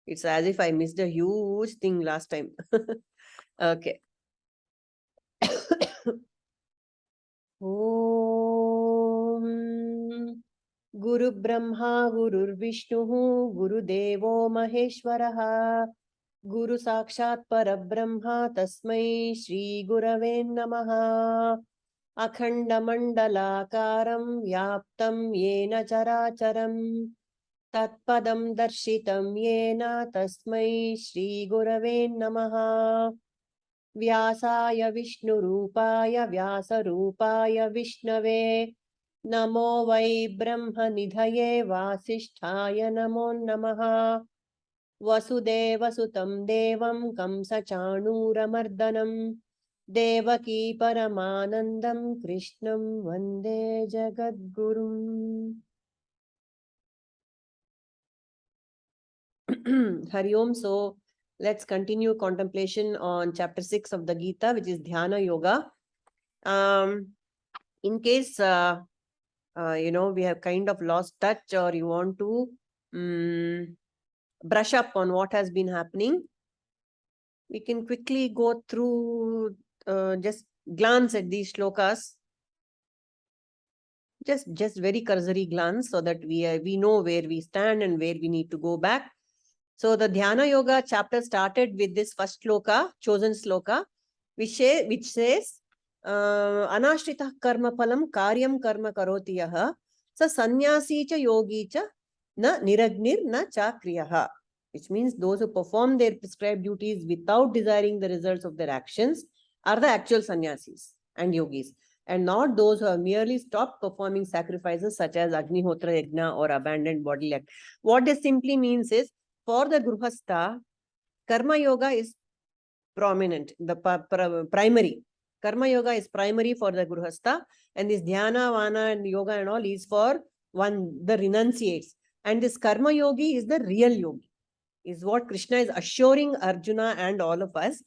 It's as if I missed a huge thing last time. Okay. Om Guru Brahma Guru Vishnu Guru Devo Maheshwaraha Guru Sakshat Parabrahma Tasmai Shri Gurave Namaha Akhanda Mandalakaram Vyaptam Yena Characharam Tatpadam Darshitam Yena Tasmai Shri Gurave Namaha Vyasaya Vishnurupaya Vyasarupaya Vishnave Namo Vai Brahma Nidhaye Vasisthaya Namo Namaha Vasudeva Sutam Devam Kamsa Chanuramardanam Devaki Paramanandam Krishnam Vande Jagadgurum. Hari Om. So let's continue contemplation on chapter 6 of the Gita, which is Dhyana Yoga. In case we have kind of lost touch, or you want to brush up on what has been happening, we can quickly go through, just glance at these shlokas, just very cursory glance, so that we know where we stand and where we need to go back. So the Dhyana Yoga chapter started with this first shloka, chosen shloka, which says, Anashrita karma palam karyam karma karoti yaha sa sannyasi cha yogi cha na niragnir na cha kriyaha. Which means those who perform their prescribed duties without desiring the results of their actions are the actual sannyasis and yogis, and not those who have merely stopped performing sacrifices such as Agnihotra Yajna or abandoned bodily act. What this simply means is, for the Gruhastha, Karma Yoga is prominent, the primary. Karma Yoga is primary for the Gruhastha, and this Dhyana, Vana and Yoga and all is for the renunciates. And this Karma Yogi is the real yogi, is what Krishna is assuring Arjuna and all of us.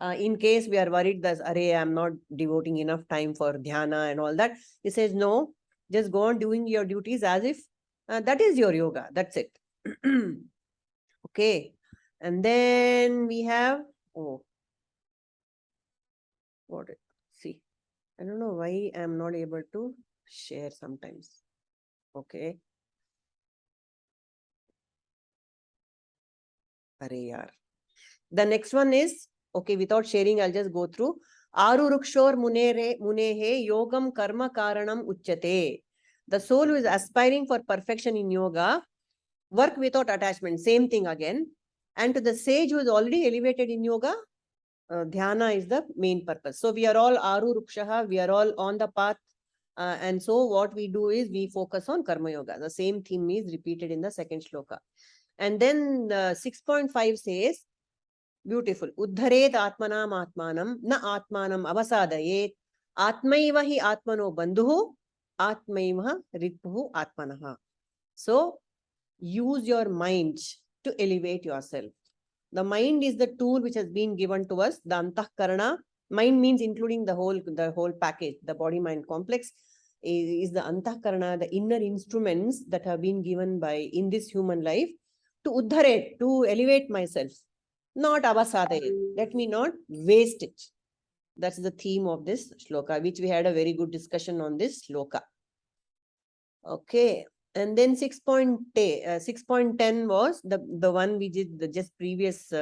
In case we are worried that, Arey, I'm not devoting enough time for Dhyana and all that. He says, no, just go on doing your duties as if that is your yoga. That's it. Okay. And then we have, see, I don't know why I'm not able to share sometimes. Okay. The next one is, okay, without sharing, I'll just go through. Arurukshor munehe yogam karma karanam uchyate. The soul who is aspiring for perfection in yoga, work without attachment, same thing again. And to the sage who is already elevated in yoga, dhyana is the main purpose. So we are all Arurukshaha, we are all on the path. And so what we do is we focus on karma yoga. The same theme is repeated in the second shloka. And then 6.5 says, beautiful. Uddharet atmanam atmanam na atmanam avasadayet atmaiva hi atmano bandhuhu atmaiva ritpuhu atmanaha. So use your mind to elevate yourself. The mind is the tool which has been given to us. The antahkarana, mind means including the whole package, the body-mind complex is the antahkarana, the inner instruments that have been given by in this human life to uddharet, to elevate myself, not avasadayet. Let me not waste it. That's the theme of this shloka, which we had a very good discussion on this shloka. Okay. And then 6.10 was the one we did the just previous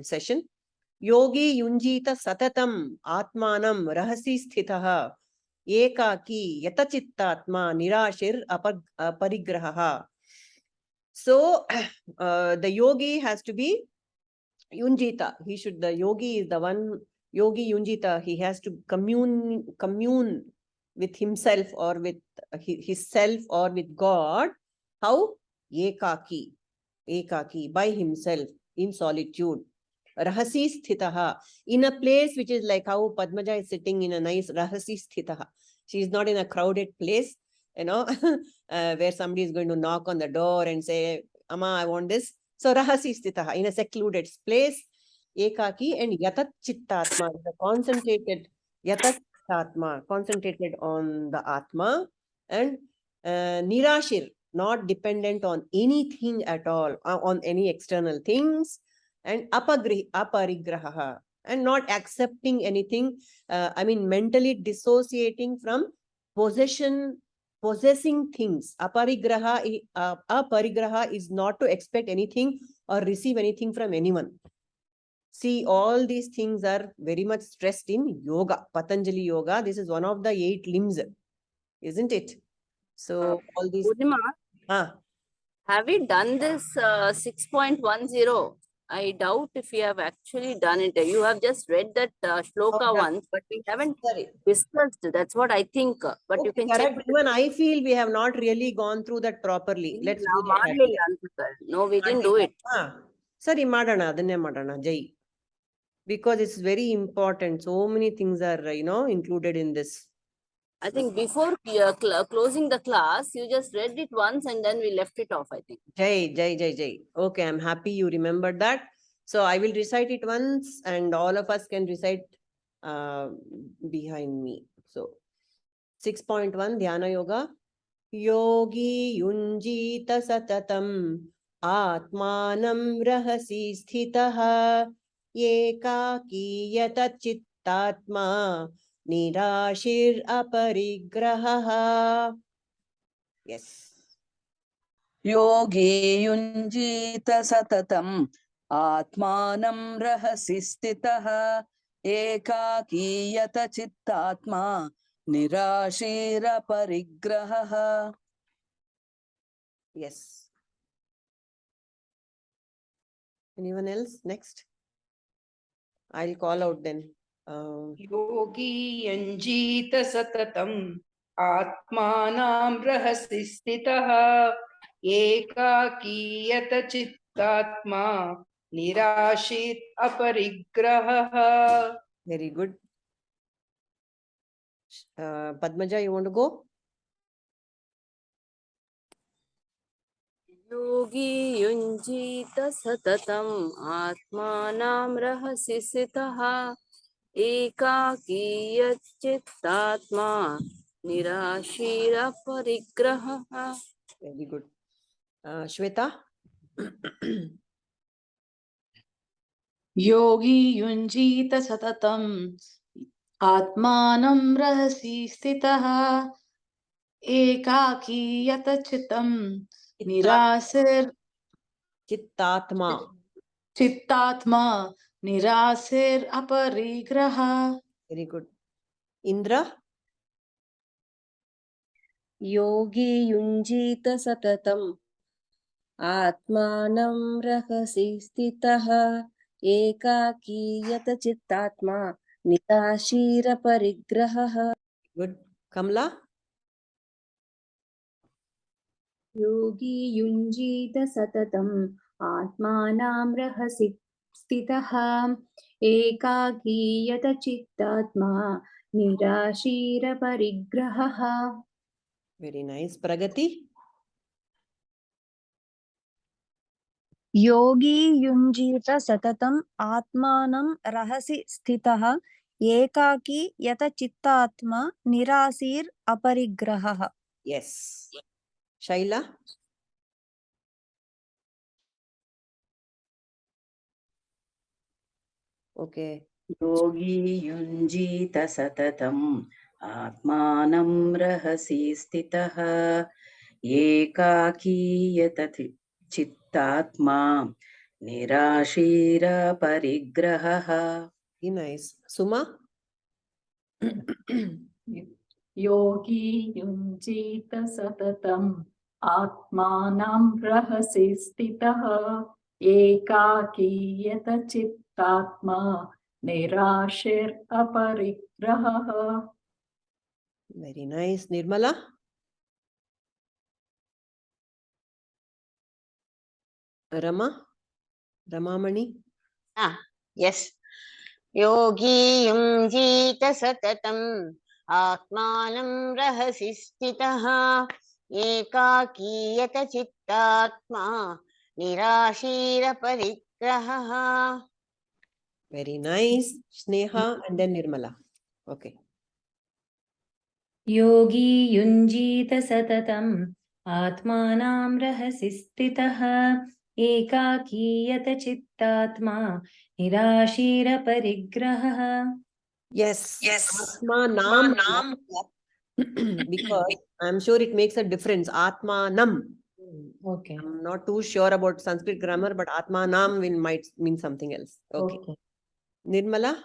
session. Yogi yunjita satatam atmanam rahasi sthitaha ekaki yatachittatma nirashir aparigraha. So the yogi has to be yunjita. The yogi is the one, yogi yunjita, he has to commune with himself or with his self or with God. How? Ekaki, by himself, in solitude. Rahasi sthitaha, in a place which is like how Padmaja is sitting in a nice rahasi sthitaha. She is not in a crowded place, where somebody is going to knock on the door and say, Amma, I want this. So rahasi sthitaha, in a secluded place, ekaki, and yatat chittatma, the concentrated yatat Atma, concentrated on the Atma, and Nirashir, not dependent on anything at all, on any external things, and aparigraha, and not accepting anything. I mean, mentally dissociating from possessing things. Aparigraha is not to expect anything or receive anything from anyone. See, all these things are very much stressed in yoga, Patanjali yoga. This is one of the 8 limbs, isn't it? So all these. Have we done this 6.10? I doubt if we have actually done it. You have just read that shloka once, but we haven't discussed. That's what I think. But you can check. Even I feel we have not really gone through that properly. Let's do that. No, we didn't do it. Sorry, madana, Jai. Because it's very important. So many things are, included in this. I think before closing the class, you just read it once and then we left it off, I think. Jai. Okay, I'm happy you remembered that. So I will recite it once and all of us can recite behind me. So 6.1 Dhyana Yoga. Yogi yunjita satatam atmanam rahasi sthitaha ekaki yata chittatma nirashir aparigraha. Yes. Yogi yunjita satatam atmanam rahasi sthitaha ekaki yata chittatma nirashira parigraha. Yes. Anyone else? Next. I'll call out then. Yogi yanjita satatam atmanam rahasi sthitaha ekakiyata chittatma nirashit aparigraha. Very good. Padmaja, you want to go? Yogi yunjita satatam atmanam rahasi sitaha ekaki yachittatma nirashira parigraha. Very good. Shweta? Yogi yunjita satatam atmanam rahasi sthitaha ekaki yata chitam nirasir Chittatma nirasir aparigraha. Very good. Indra? Yogi yunjita satatam atmanam rahasi sthitaha ekaki yata chittatma nirashira parigraha. Good. Kamla? Yogi yunjita satatam atmanam rahasi sthitaha ekaki yata chittatma nirashira parigraha. Very nice. Pragati? Yogi yunjita satatam atmanam rahasi sthitaha ekaki yata chittatma nirasir aparigraha. Yes. Shaila? Okay. Yogi yunjita satatam atmanam rahasi sthitaha ekaki yata chittatma nirashira parigraha. Very nice. Suma? Yogi yunjita satatam atmanam rahasi sthitaha ekaki yata chittatma nirashir aparigraha. Very nice. Nirmala? Rama? Ramamani? Yes. Yogi yunjita satatam atmanam rahasi sthitaha ekakiyata chittatma nirashira parigraha. Very nice. Sneha and then Nirmala. Okay. Yogi yunjita satatam आत्मानां रहसि स्थितः एकाकी यत चित्तात्मा निराशीरपरिग्रहः. Yes. Yes. Atmanam. Because I'm sure it makes a difference. Atmanam. Okay. I'm not too sure about Sanskrit grammar, but Atmanam might mean something else. Okay. Okay. Nirmala?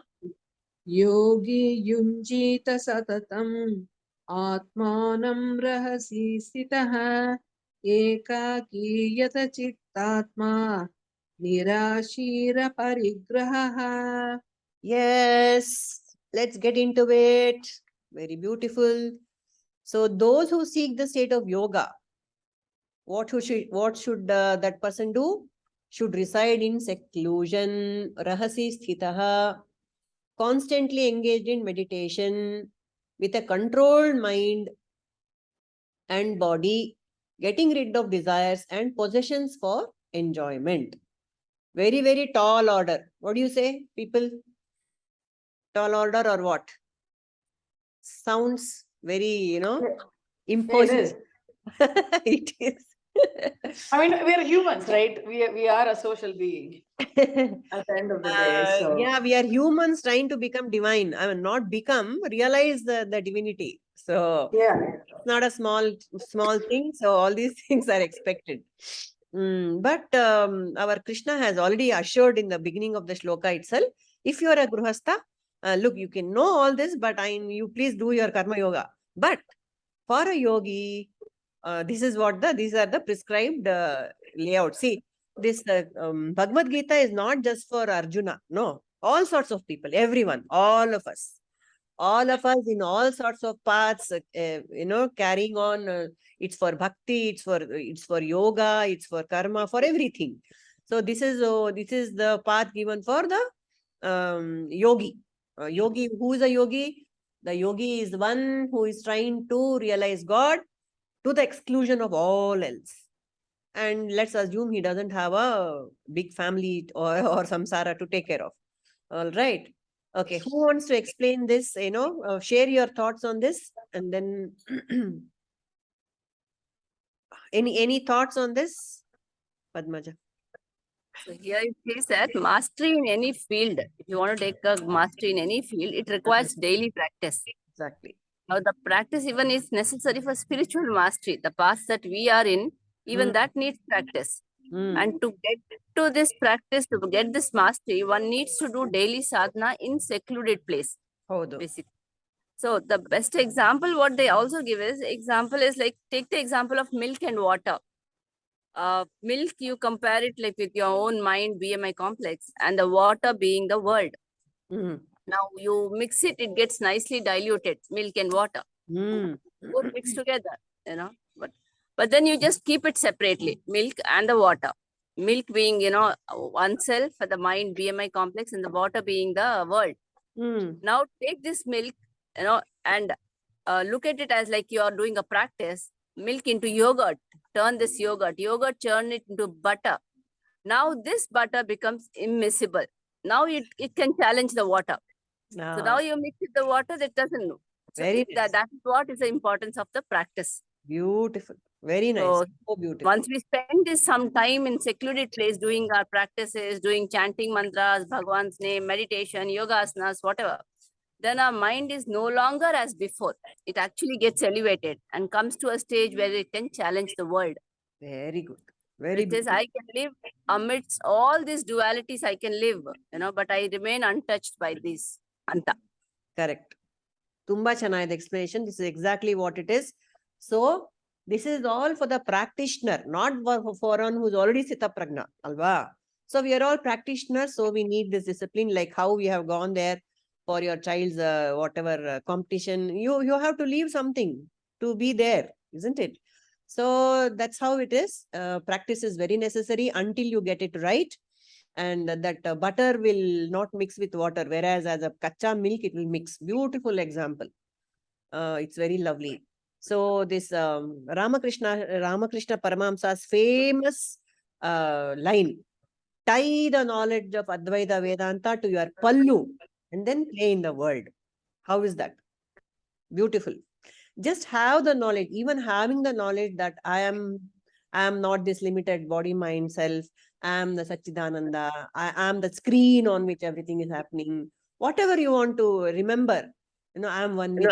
योगी युञ्जीत सततम् आत्मानं रहसि स्थितः एकाकी यत चित्तात्मा निराशीरपरिग्रहः. Yes. Let's get into it. Very beautiful. So those who seek the state of yoga, what should that person do? Should reside in seclusion, rahasi sthitaha, constantly engaged in meditation with a controlled mind and body, getting rid of desires and possessions for enjoyment. Very, very tall order. What do you say, people? Tall order or what? Sounds very, imposing. It is. It is. I mean, we are humans, right? We are a social being at the end of the day. So Yeah, we are humans trying to become divine. I mean, not become, realize the divinity. So yeah. it's not a small thing. So all these things are expected. But our Krishna has already assured in the beginning of the shloka itself, if you are a Gruhastha, look, you can know all this, but you please do your karma yoga. But for a yogi, these are the prescribed layout. See, this Bhagavad Gita is not just for Arjuna. No, all sorts of people, everyone, all of us in all sorts of paths, carrying on. It's for bhakti, it's for yoga, it's for karma, for everything. So this is the path given for the yogi. Yogi, who is a yogi? The yogi is one who is trying to realize God to the exclusion of all else. And let's assume he doesn't have a big family or samsara to take care of. All right. Okay. Who wants to explain this? Share your thoughts on this, and then any thoughts on this, Padmaja? So here it says that mastery in any field, if you want to take a mastery in any field, it requires daily practice. Exactly. Now the practice even is necessary for spiritual mastery. The path that we are in, even that needs practice. And to get to this practice, to get this mastery, one needs to do daily sadhana in secluded place. Basically. So the best example, what they also give is, like, take the example of milk and water. Milk, you compare it like with your own mind, BMI complex, and the water being the world. Now you mix it, it gets nicely diluted, milk and water. Both mixed together, but then you just keep it separately, milk and the water. Milk being, oneself, the mind, BMI complex, and the water being the world. Now take this milk, and look at it as like you are doing a practice. Milk into yogurt, turn this yogurt, turn it into butter. Now this butter becomes immiscible. Now it can challenge the water. So now you mix with the water, that doesn't know. So that is what is the importance of the practice. Beautiful. Very nice. So beautiful. Once we spend some time in secluded place doing our practices, doing chanting mantras, Bhagwan's name, meditation, yoga asanas, whatever, then our mind is no longer as before. It actually gets elevated and comes to a stage where it can challenge the world. Very good. Very good. I can live amidst all these dualities, I can live, but I remain untouched by this. Anta. Correct. Tumba chanayad explanation. This is exactly what it is. So, this is all for the practitioner, not for one who's already Sita Pragna. Alva. So, we are all practitioners, so we need this discipline, like how we have gone there for your child's competition. You have to leave something to be there, isn't it? So, that's how it is. Practice is very necessary until you get it right. And that butter will not mix with water, whereas as a kacha milk, it will mix. Beautiful example. It's very lovely. So this Ramakrishna Paramahamsa's famous line, tie the knowledge of Advaita Vedanta to your pallu and then play in the world. How is that? Beautiful. Just have the knowledge, even having the knowledge that I am not this limited body, mind, self. I am the Satchidananda. I am the screen on which everything is happening. Whatever you want to remember, I am one with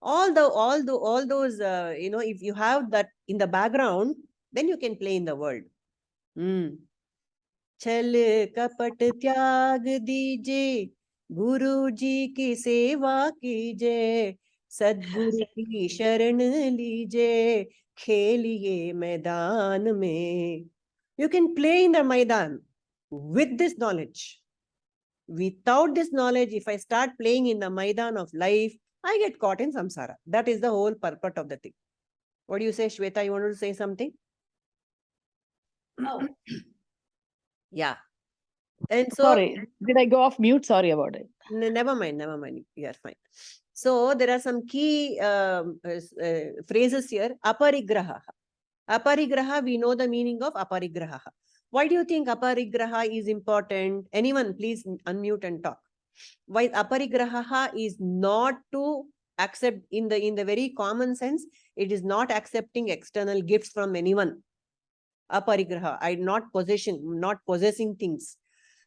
all those, if you have that in the background, then you can play in the world. छल कपट त्याग दीजे, गुरु जी की सेवा कीजे, सद्गुरु की शरण लीजे, खेलिए मैदान में. You can play in the Maidan with this knowledge. Without this knowledge, if I start playing in the Maidan of life, I get caught in samsara. That is the whole purpose of the thing. What do you say, Shweta? You wanted to say something? Oh. Yeah. And so, Sorry, did I go off mute? Sorry about it. Never mind. You are fine. So there are some key phrases here. Aparigraha. Aparigraha, we know the meaning of aparigraha. Why do you think aparigraha is important? Anyone, please unmute and talk. Why aparigraha is not to accept in the very common sense, it is not accepting external gifts from anyone. Aparigraha, not possessing things.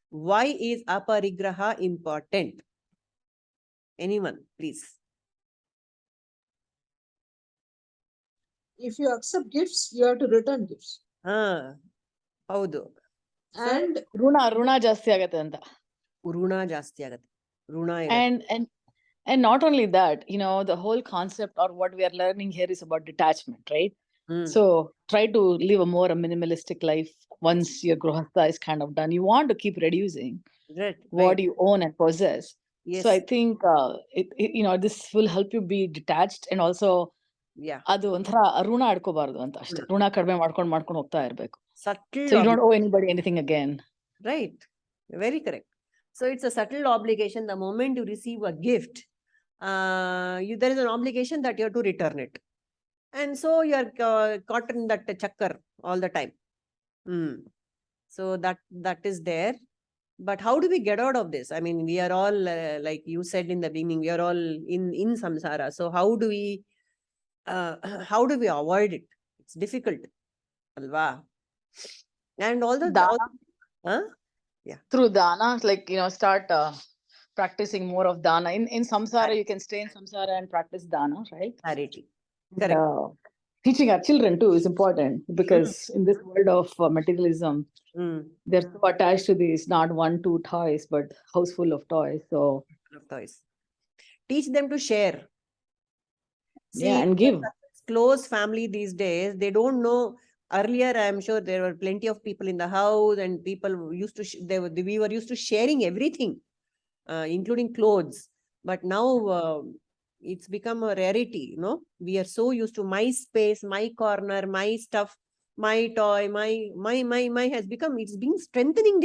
Why is aparigraha important? Anyone, please. If you accept gifts, you have to return gifts. ಹೌದು. And ಋಣ ಜಾಸ್ತಿ ಆಗತ್ತೆ ಅಂತ. ಋಣ ಜಾಸ್ತಿ ಆಗತ್ತೆ. And not only that, the whole concept or what we are learning here is about detachment, right? So try to live a more minimalistic life once your grahastha is kind of done. You want to keep reducing what you own and possess. Yes. So I think this will help you be detached, and also ಅದು ಒಂಥರ ಋಣ ಆಡ್ಕೋಬಾರ್ದು ಅಂತ ಅಷ್ಟೇ. ಋಣ ಕಡಿಮೆ ಮಾಡ್ಕೊಂಡು ಹೋಗ್ತಾ ಇರ್ಬೇಕು. So you don't owe anybody anything again. Right. Very correct. So it's a subtle obligation. The moment you receive a gift, there is an obligation that you have to return it. And so you are caught in that chakkar all the time. So that is there. But how do we get out of this? I mean, we are all, like you said in the beginning, we are all in samsara. So how do we avoid it? It's difficult. Alva. And all the through dana, like start practicing more of dana. In samsara, you can stay in samsara and practice dana, right? Clarity. Correct. Teaching our children too is important, because in this world of materialism, they're so attached to these not 1-2 toys, but house full of toys. So teach them to share. See, and give. Close family these days, they don't know. Earlier, I am sure there were plenty of people in the house, and people used to we were used to sharing everything, including clothes. But now it's become a rarity. We are so used to my space, my corner, my stuff, my toy, my has become. It's been strengthening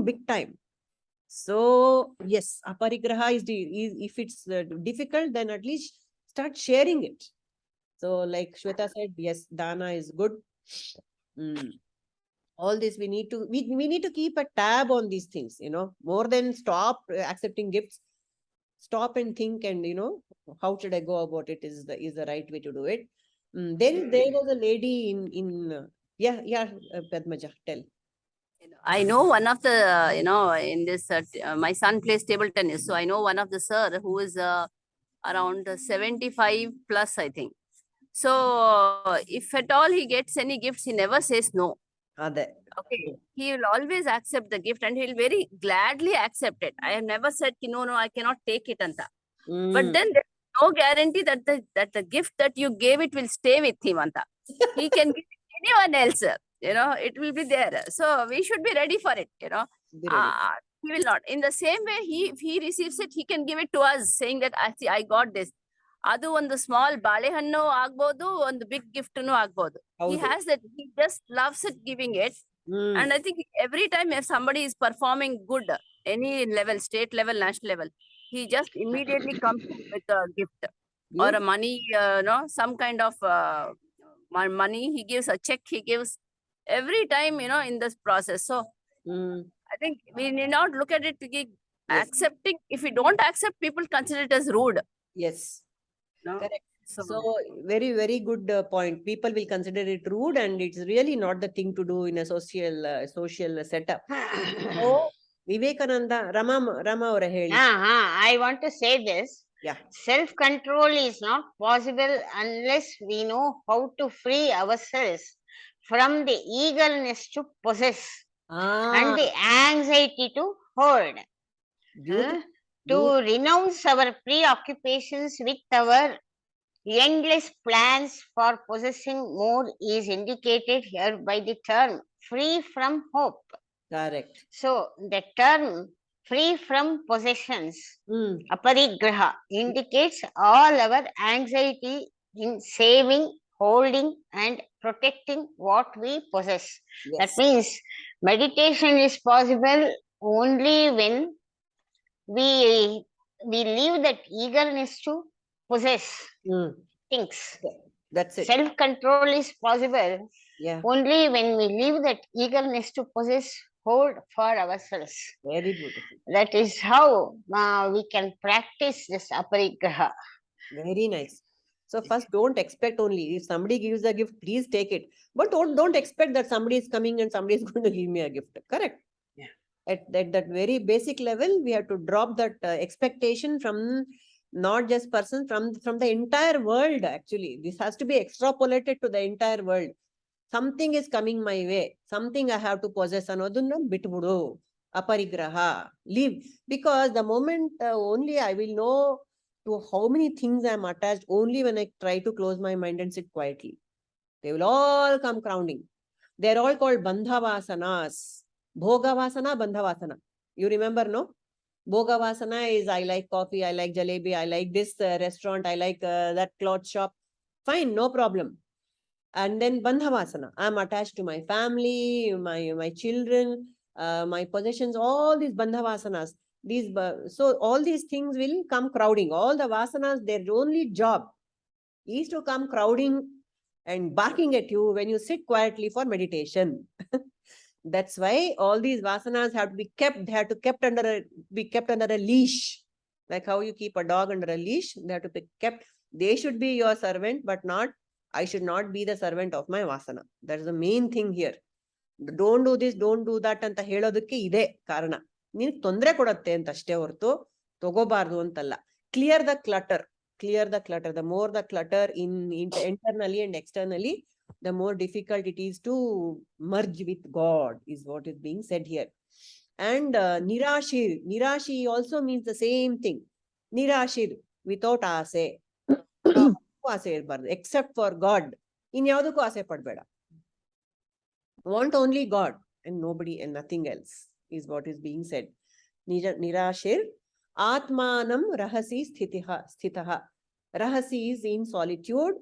big time. So yes, aparigraha is if it's difficult, then at least start sharing it. So like Shweta said, yes, dana is good. All this we need to keep a tab on these things, more than stop accepting gifts. Stop and think, and how should I go about it is the right way to do it. Then there was a lady in Padmaja, tell. I know one of the, in this, my son plays table tennis. So I know one of the sir who is around 75 plus, I think. So if at all he gets any gifts, he never says no. Okay. He will always accept the gift, and he'll very gladly accept it. I have never said, no, I cannot take it. Anta. But then there's no guarantee that the gift that you gave it will stay with him. Anta. He can give it to anyone else. It will be there. So we should be ready for it. He will not. In the same way, if he receives it, he can give it to us, saying that I got this. ಅದು ಒಂದು small ಬಾಳೆಹಣ್ಣು ಆಗ್ಬೋದು, ಒಂದು big gift ಆಗ್ಬೋದು. He has that. He just loves it, giving it. And I think every time if somebody is performing good, any level, state level, national level, he just immediately comes with a gift or a money, some kind of money. He gives a check. He gives every time, in this process. So I think we need not look at it to give accepting. If we don't accept, people consider it as rude. Yes. No? Correct. So, So very good point. People will consider it rude, and it's really not the thing to do in a social setup. So Vivekananda, Rama ಅವರ ಹೇಳಿ. I want to say this. Yeah. Self-control is not possible unless we know how to free ourselves from the eagerness to possess and the anxiety to hold. Beautiful. To renounce our preoccupations with our endless plans for possessing more is indicated here by the term free from hope. Correct. So the term free from possessions, aparigraha, indicates all our anxiety in saving, holding, and protecting what we possess. Yes. That means meditation is possible only when we leave that eagerness to possess things. That's it. Self-control is possible Yeah. only when we leave that eagerness to possess hold for ourselves. Very beautiful. That is how we can practice this aparigraha. Very nice. So first, don't expect only. If somebody gives a gift, please take it. But don't expect that somebody is coming and somebody is going to give me a gift. Correct? Yeah. At that very basic level, we have to drop that expectation from not just person, from the entire world. Actually, this has to be extrapolated to the entire world. Something is coming my way. Something I have to possess. Anodunna bitbudu. Aparigraha. Leave. Because the moment only I will know to how many things I am attached only when I try to close my mind and sit quietly. They will all come crowding. They are all called bandhavasanas. Bhogavasana, bandhavasana. You remember, no? Bhogavasana is I like coffee, I like jalebi, I like this restaurant, I like that cloth shop. Fine, no problem. And then bandhavasana. I am attached to my family, my children, my possessions, all these bandhavasanas. So all these things will come crowding. All the vasanas, their only job is to come crowding and barking at you when you sit quietly for meditation. That's why all these vasanas have to be kept. They have to be kept under a leash. Like how you keep a dog under a leash, they have to be kept. They should be your servant, but not, I should not be the servant of my vasana. That is the main thing here. Don't do this, don't do that ಅಂತ ಹೇಳೋದಕ್ಕೆ ಇದೆ ಕಾರಣ. ನೀನು ತೊಂದರೆ ಕೊಡುತ್ತೆ ಅಂತ ಅಷ್ಟೇ ಹೊರತು ತಗೋಬಾರ್ದು ಅಂತಲ್ಲ. Clear the clutter. The more the clutter internally and externally, the more difficult it is to merge with God, is what is being said here. And Nirashi also means the same thing. Nirashir, without ase. ಆಸೆ ಇರಬಾರ್ದು, except for God. ಇನ್ಯಾವುದಕ್ಕೂ ಆಸೆ ಪಡಬೇಡ. Want only God and nobody and nothing else, is what is being said. Nirashir Atmanam rahasi sthitaha. Rahasi is in solitude.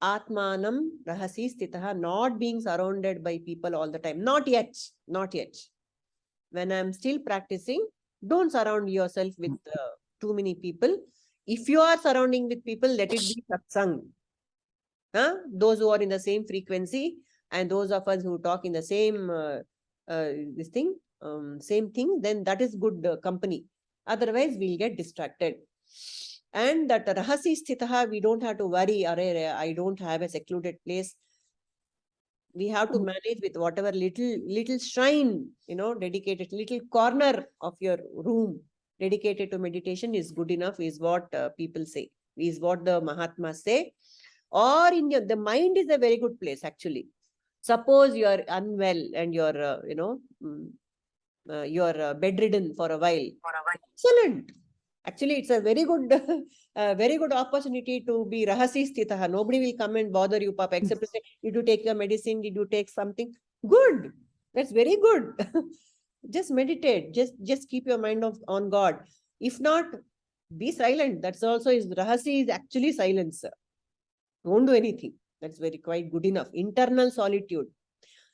Atmanam rahasi sthitaha, not being surrounded by people all the time. Not yet. When I am still practicing, don't surround yourself with too many people. If you are surrounding with people, let it be satsang. Those who are in the same frequency, and those of us who talk in the same same thing, then that is good company. Otherwise, we'll get distracted. And that rahasi sthitaha, we don't have to worry, I don't have a secluded place. We have to manage with whatever little shrine, dedicated little corner of your room dedicated to meditation is good enough, is what people say, is what the Mahatmas say. Or the mind is a very good place, actually. Suppose you are unwell and you're bedridden for a while. Excellent. Actually, it's a very good opportunity to be rahasi sthitaha. Nobody will come and bother you, Papa, except to say, did you take your medicine? Did you take something? Good. That's very good. Just meditate. Just keep your mind on God. If not, be silent. That's also is rahasi is actually silence. Don't do anything. That's quite good enough. Internal solitude.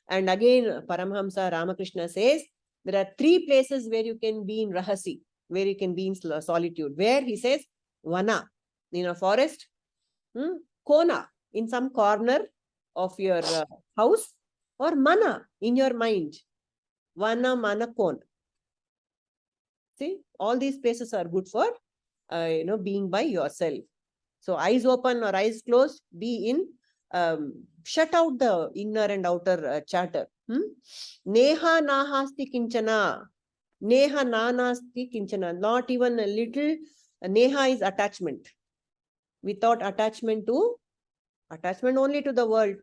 And again, Paramhamsa Ramakrishna says, there are 3 places where you can be in rahasi, where you can be in solitude. Where? He says, vana, in a forest, kona, in some corner of your house, or mana, in your mind. Vana, mana, kona. See, all these places are good for, being by yourself. So eyes open or eyes closed, be in, shut out the inner and outer chatter. Neha nahasti kinchana. Neha nanasti kinchana. Not even a little. Neha is attachment. Without attachment only to the world.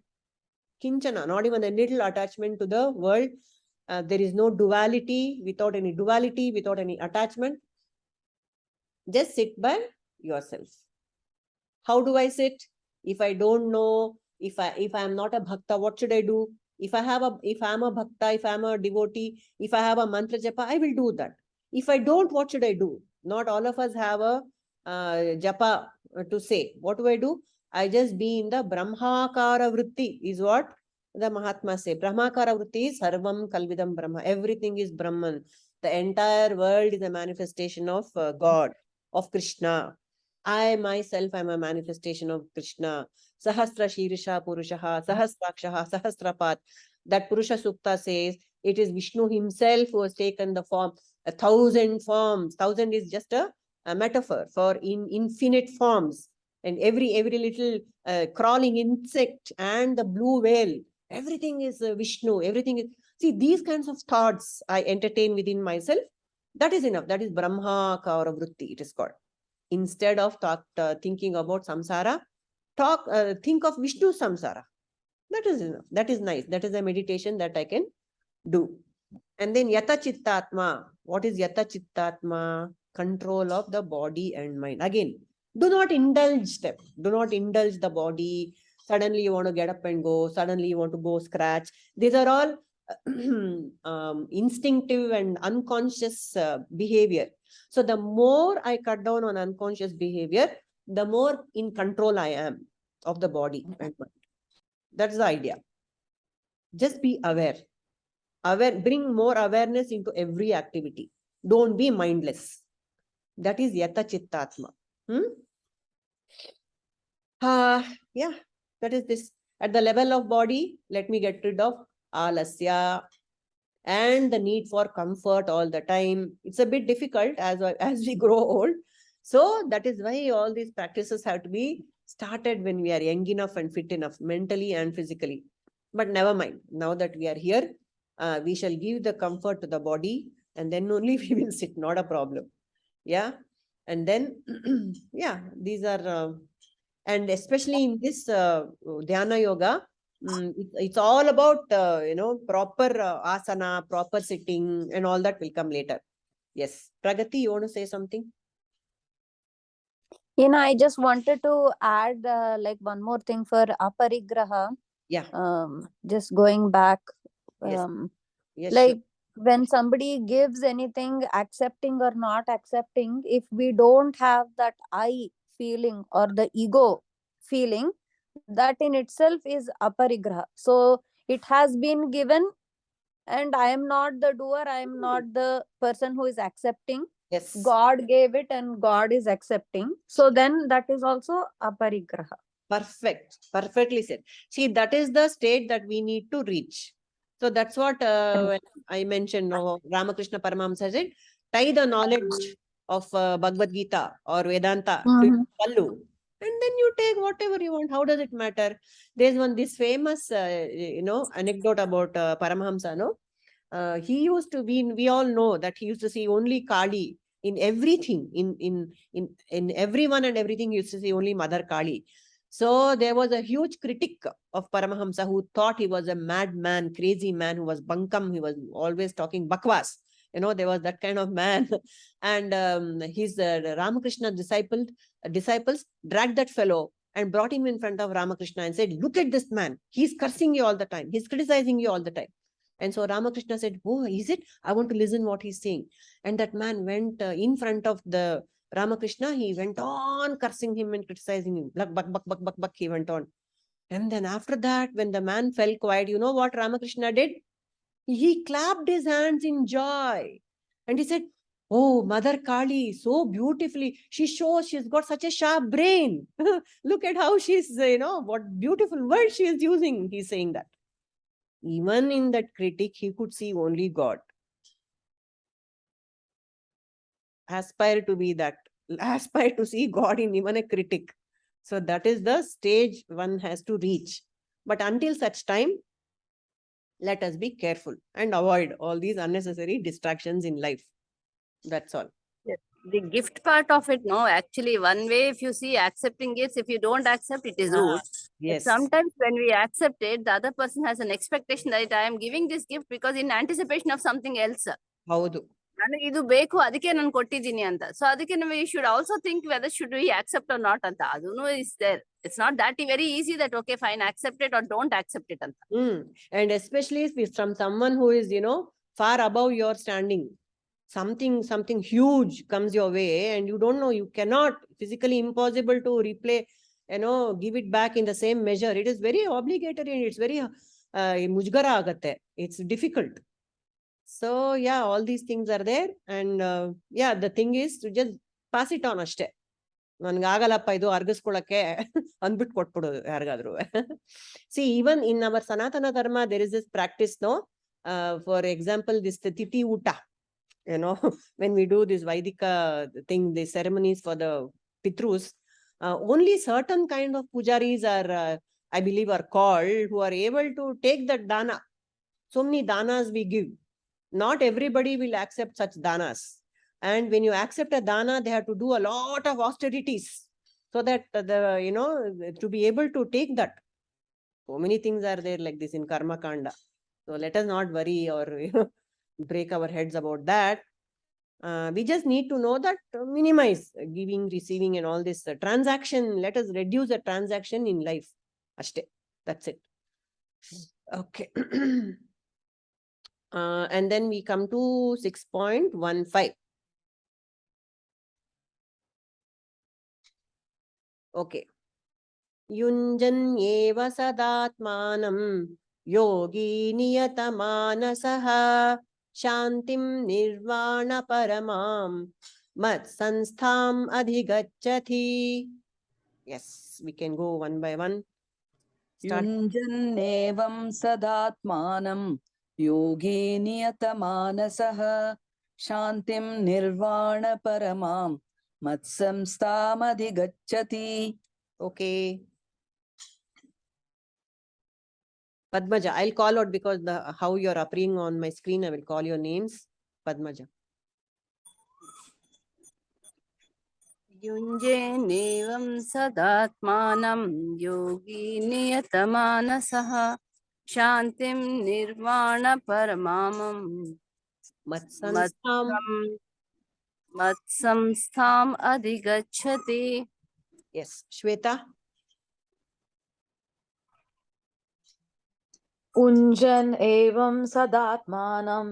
Kinchana, not even a little attachment to the world. There is no duality, without any attachment. Just sit by yourself. How do I sit? If I don't know, if I am not a bhakta, what should I do? If I am a bhakta, if I am a devotee, if I have a mantra japa, I will do that. If I don't, what should I do? Not all of us have a japa to say. What do? I just be in the Brahmakara vritti, is what the Mahatma say. Brahmakara vritti is Sarvam Kalvidam Brahma. Everything is Brahman. The entire world is a manifestation of God, of Krishna. I myself am a manifestation of Krishna. Sahasra Shirisha Purushaha, Sahasrakshaha, Sahasrapat. That Purusha Sukta says it is Vishnu himself who has taken the form, 1,000 forms. 1,000 is just a metaphor for infinite forms. And every little crawling insect and the blue whale, everything is Vishnu. Everything is. See, these kinds of thoughts I entertain within myself. That is enough. That is Brahma Kara Vritti, it is called. Instead of thinking about samsara, think of Vishnu samsara. That is enough. That is nice. That is a meditation that I can do. And then Yata Chittatma. What is Yata Chittatma? Control of the body and mind. Again, do not indulge them. Do not indulge the body. Suddenly you want to get up and go. Suddenly you want to go scratch. These are all instinctive and unconscious behavior. So the more I cut down on unconscious behavior, the more in control I am of the body and mind. That's the idea. Just be aware. Bring more awareness into every activity. Don't be mindless. That is Yata Chittatma. Yeah, that is this. At the level of body, let me get rid of alasya and the need for comfort all the time. It's a bit difficult as we grow old. So that is why all these practices have to be started when we are young enough and fit enough, mentally and physically. But never mind. Now that we are here, we shall give the comfort to the body, and then only we will sit. Not a problem. Yeah. And then, yeah, these are, and especially in this Dhyana Yoga, it's all about, proper asana, proper sitting, and all that will come later. Yes. Pragati, you want to say something? I just wanted to add like one more thing for aparigraha. Yeah. Just going back. Yes. Yes, like sure. when somebody gives anything, accepting or not accepting, if we don't have that I feeling or the ego feeling, that in itself is aparigraha. So it has been given and I am not the doer, I am not the person who is accepting. Yes. God gave it and God is accepting. So then that is also aparigraha. Perfect. Perfectly said. See, that is the state that we need to reach. So that's what when I mentioned, Ramakrishna Paramahamsa said, tie the knowledge of Bhagavad Gita or Vedanta to your pallu, and then you take whatever you want. How does it matter? There's this famous, anecdote about Paramahamsa, no? He used to be, we all know that he used to see only Kali in everything, in everyone and everything. He used to see only Mother Kali. So there was a huge critic of Paramahamsa who thought he was a madman, crazy man who was bunkam. He was always talking bakwas. There was that kind of man. And his Ramakrishna disciples dragged that fellow and brought him in front of Ramakrishna and said, look at this man. He's cursing you all the time. He's criticizing you all the time. And so Ramakrishna said, oh, is it? I want to listen what he's saying. And that man went in front of the Ramakrishna. He went on cursing him and criticizing him. Buck, buck, buck, buck, buck, buck, he went on. And then after that, when the man fell quiet, you know what Ramakrishna did? He clapped his hands in joy. And he said, oh, Mother Kali, so beautifully. She shows she's got such a sharp brain. Look at how she's, what beautiful words she is using. He's saying that. Even in that critic, he could see only God. Aspire to be that. Aspire to see God in even a critic. So that is the stage one has to reach. But until such time, let us be careful and avoid all these unnecessary distractions in life. That's all. Yes. The gift part of it, no, actually, one way, if you see accepting gifts, if you don't accept, it is rude. But Yes. sometimes when we accept it, the other person has an expectation that I am giving this gift because in anticipation of something else. Haudu. ನನಗೆ ಇದು ಬೇಕು ಅದಕ್ಕೆ ನಾನು ಕೊಟ್ಟಿದ್ದೀನಿ ಅಂತ so ಅದಕ್ಕೆ we should also think whether should we accept or not ಅಂತ ಅದನ್ನು is there. It's not that very easy that okay fine accept it or don't accept it ಅಂತ. And especially if it's from someone who is, far above your standing. Something huge comes your way and you don't know, you cannot, physically impossible to replay, give it back in the same measure. It is very obligatory and it's very mujgara agatte. It's difficult. So yeah, all these things are there and yeah, the thing is to just pass it on ashte. ನನ್ಗೆ ಆಗಲ್ಲಪ್ಪ ಇದು ಅರ್ಗಿಸ್ಕೊಳಕ್ಕೆ ಅಂದ್ಬಿಟ್ಟು ಕೊಟ್ಬಿಡೋದು ಯಾರಿಗಾದ್ರು. See, even in our Sanatana Dharma, there is this practice, no? For example, this Tithi Uta. When we do this Vaidika thing, the ceremonies for the Pitrus, only certain kind of pujaris are, I believe, are called, who are able to take that dana. So many danas we give. Not everybody will accept such danas. And when you accept a dana, they have to do a lot of austerities so that to be able to take that. So many things are there like this in Karma Kanda. So let us not worry or break our heads about that. We just need to know that minimize giving, receiving and all this transaction. Let us reduce the transaction in life. Ashte. That's it. Okay. And then we come to 6.15. Okay. Yunjanyeva sadatmanam yogi niyatamaanasaha shantim nirvana paramam mat sanstham adhigacchati. Yes, we can go one by one. Yunjannevam sadatmanam yogi niyatamanasah shantim nirvana paramam matsamstam adhigacchati. Okay. Padmaja, I'll call out because how you're appearing on my screen, I will call your names. Padmaja. युञ्जे नेवं सदात्मानं योगी नियतमानसः शान्तिं निर्वाणपरमां मत्संस्थाम् अधिगच्छति. Yes, Shweta. Unjan evam sadatmanam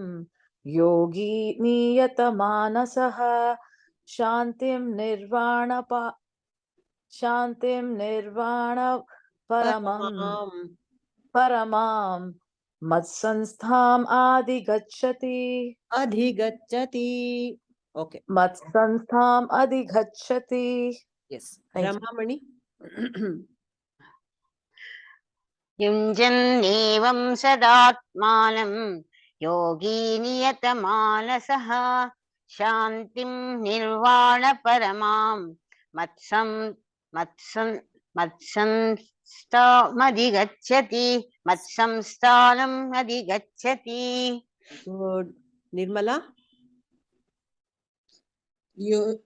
yogi niyatamaanasaha shantim nirvana paramam matsansthaam adhigacchati. Okay. Matsansthaam adhigacchati. Yes. Ramamani. युञ्जन्नेवं सदात्मानं योगी नियतमानसः शान्तिं निर्वाणपरमां मत्संस्थामधिगच्छति. Good. Nirmala.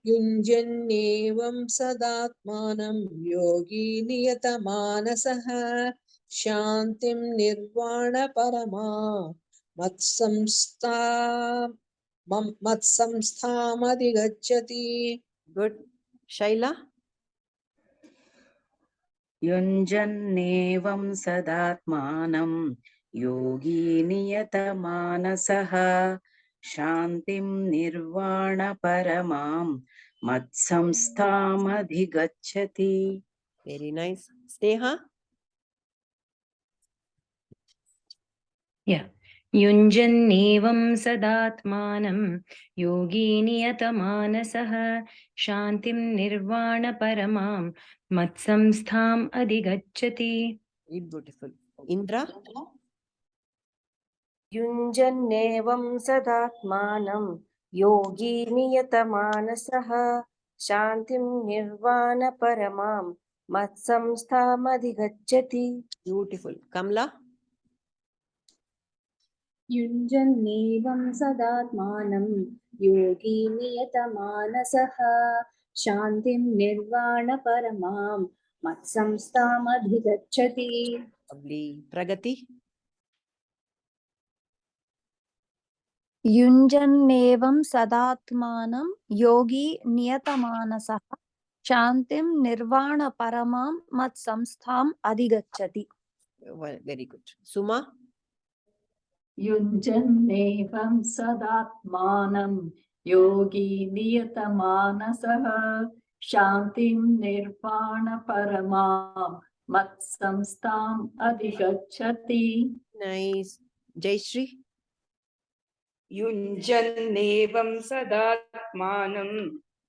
युञ्जन्नेवं सदात्मानं योगी नियतमानसः शान्तिं निर्वाणपरमा मत्संस्थामधिगच्छति. Good. Shaila. युञ्जन्नेवं सदात्मानं योगी नियतमानसः शान्तिं निर्वाणपरमां मत्संस्थामधिगच्छति. Very nice. Sneha. Yeah. युञ्जन्नेवं सदात्मानं योगी नियतमानसः शान्तिं निर्वाणपरमां मत्संस्थाम् अधिगच्छति. Beautiful. Indra. युञ्जन्नेवं सदात्मानं योगी नियतमानसः शान्तिं निर्वाणपरमां मत्संस्थामधिगच्छति. Beautiful. Kamla? युञ्जन्नेवं सदात्मानं योगी नियतमानसः शान्तिं निर्वाणपरमां मत्संस्थामधिगच्छति. Lovely. Pragati? युञ्जन्नेवं सदात्मानं योगी नियतमानसः शान्तिं निर्वाणपरमां मत्संस्थाम् अधिगच्छति. Well, very good. Suma? युञ्जन्नेवं सदात्मानं योगी नियतमानसः शान्तिं निर्वाणपरमां मत्संस्थाम् अधिगच्छति. Nice. Jayashree? युञ्जन्नेवं सदात्मानं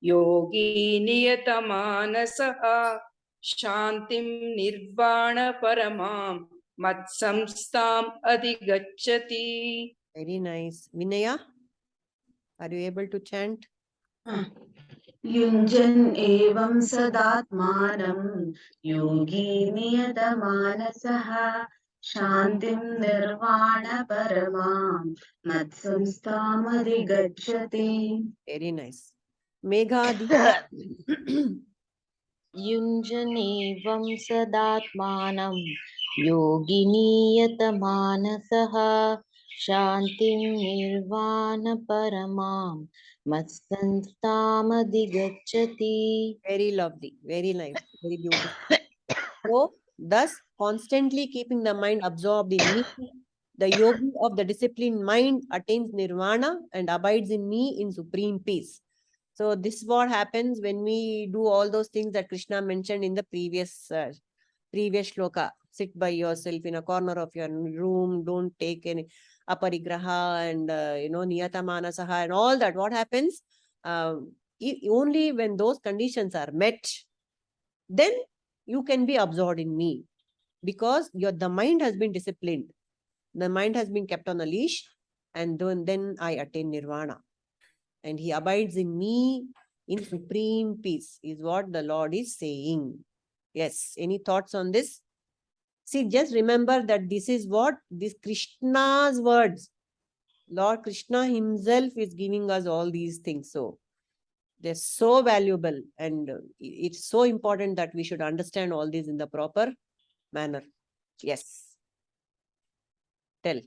योगी नियतमानसः शान्तिं निर्वाणपरमां मत्संस्थाम् अधिगच्छति. Very nice. Vinaya? Are you able to chant? युञ्जन् एवं सदात्मानं योगी नियतमानसः शान्तिं निर्वाणपरमां मत्संस्थामधिगच्छति. Very nice. Megha? Deepa? युञ्जनेवं सदात्मानं योगी नियतमानसः शान्तिं निर्वाणपरमां मत्संस्थामधिगच्छति. Very lovely. Very nice. Very beautiful. So, thus, constantly keeping the mind absorbed in me, the yogi of the disciplined mind attains nirvana and abides in me in supreme peace. So, this is what happens when we do all those things that Krishna mentioned in the previous shloka. Sit by yourself in a corner of your room. Don't take any aparigraha and, niyata manasaha and all that. What happens? Only when those conditions are met, then you can be absorbed in me, because the mind has been disciplined. The mind has been kept on a leash, and then I attain nirvana. And he abides in me in supreme peace, is what the Lord is saying. Yes. Any thoughts on this? See, just remember that this is what this Krishna's words. Lord Krishna himself is giving us all these things. So they're so valuable, and it's so important that we should understand all these in the proper manner. Yes. Tell.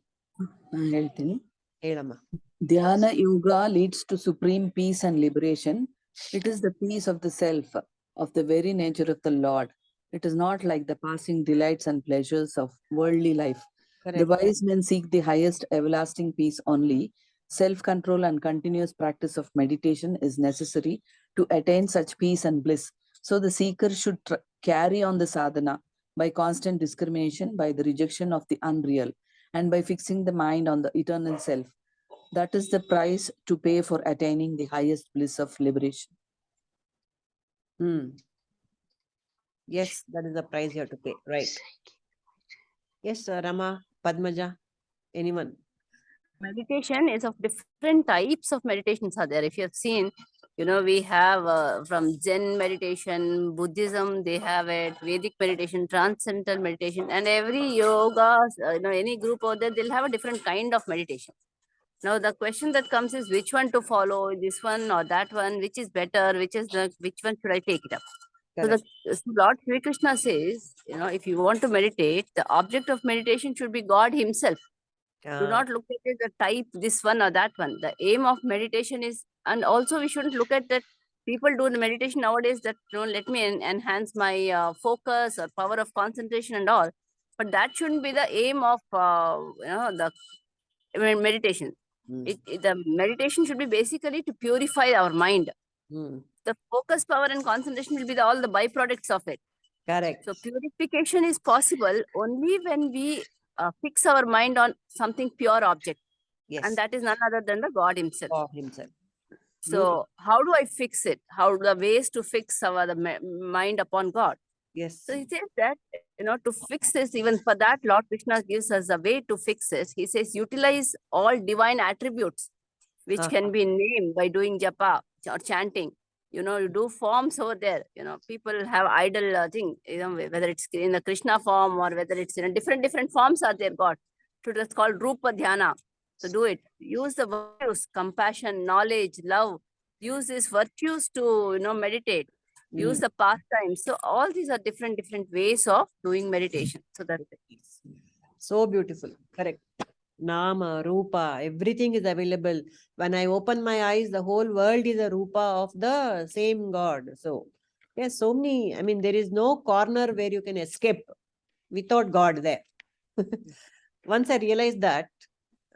ಹೇಳ್ತೀನಿ. Helama. Dhyana yoga leads to supreme peace and liberation. It is the peace of the self, of the very nature of the Lord. It is not like the passing delights and pleasures of worldly life. Correct. The wise men seek the highest everlasting peace only. Self-control and continuous practice of meditation is necessary to attain such peace and bliss. So the seeker should carry on the sadhana by constant discrimination, by the rejection of the unreal, and by fixing the mind on the eternal self. That is the price to pay for attaining the highest bliss of liberation. Yes, that is the price you have to pay. Right. Yes, Rama, Padmaja, anyone? Meditation is of different types of meditations are there. If you have seen, we have from Zen meditation, Buddhism, they have it, Vedic meditation, transcendental meditation, and every yoga, any group out there, they'll have a different kind of meditation. Now, the question that comes is which one to follow, this one or that one, which is better, which one should I take it up? Correct. So Lord Sri Krishna says, if you want to meditate, the object of meditation should be God himself. Do not look at it, the type, this one or that one. The aim of meditation is, and also we shouldn't look at that people do the meditation nowadays that, let me enhance my focus or power of concentration and all. But that shouldn't be the aim of, the meditation. The meditation should be basically to purify our mind. The focus, power and concentration will be all the byproducts of it. Correct. So purification is possible only when we fix our mind on something pure object. Yes. And that is none other than the God himself. God himself. So how do I fix it? How the ways to fix the mind upon God? Yes. So he says that, to fix this, even for that, Lord Krishna gives us a way to fix this. He says, utilize all divine attributes, which can be named by doing japa or chanting. You do forms over there. People have idol thing, whether it's in the Krishna form or whether it's in a different forms are there, God. So that's called Rupa Dhyana. So do it. Use the virtues, compassion, knowledge, love. Use these virtues to, meditate. Use the pastimes. So all these are different ways of doing meditation. So that's it. So beautiful. Correct. Nama, Rupa, everything is available. When I open my eyes, the whole world is a Rupa of the same God. So, yes, so many, I mean, there is no corner where you can escape without God there. Once I realized that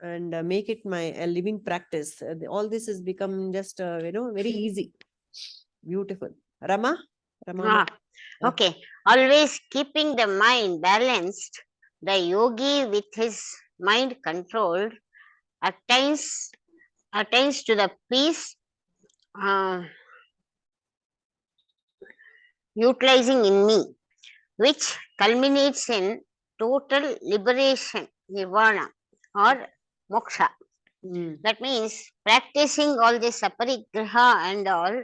and make it my living practice, all this has become just, very easy. Beautiful. Rama? Rama. Okay. Always keeping the mind balanced, the yogi with his mind controlled attains to the peace utilizing in me, which culminates in total liberation, nirvana or moksha. That means practicing all this aparigraha and all,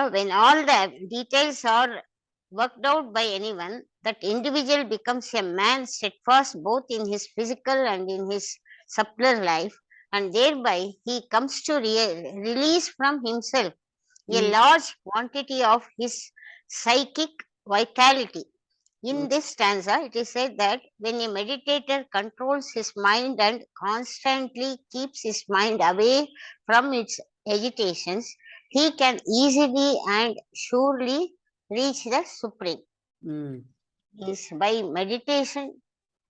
when all the details are worked out by anyone, that individual becomes a man steadfast both in his physical and in his subtler life, and thereby he comes to release from himself a large quantity of his psychic vitality. In this stanza, it is said that when a meditator controls his mind and constantly keeps his mind away from its agitations, he can easily and surely reach the Supreme. Is by meditation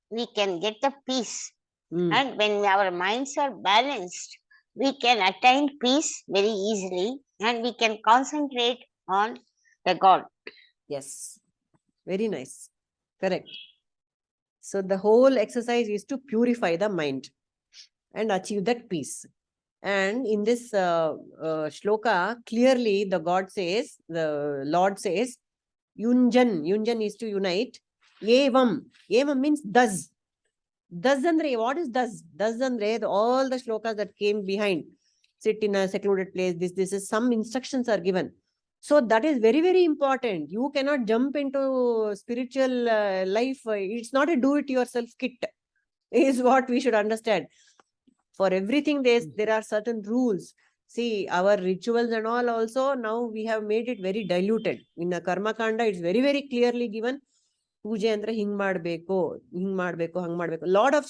we can get the peace, and when our minds are balanced, we can attain peace very easily, and we can concentrate on the God. Yes, very nice. Correct. So the whole exercise is to purify the mind and achieve that peace. And in this shloka, clearly the Lord says, Yunjan is to unite. Evam means thus. Thus andre, what is thus? Thus andre, all the shlokas that came behind, sit in a secluded place, this is some instructions are given. So that is very important. You cannot jump into spiritual life. It's not a do-it-yourself kit, is what we should understand. For everything, there are certain rules. See, our rituals and all also, now we have made it very diluted. In a Karma Kanda, it's very clearly given. Puja andre hing madbeko, hang madbeko. Lot of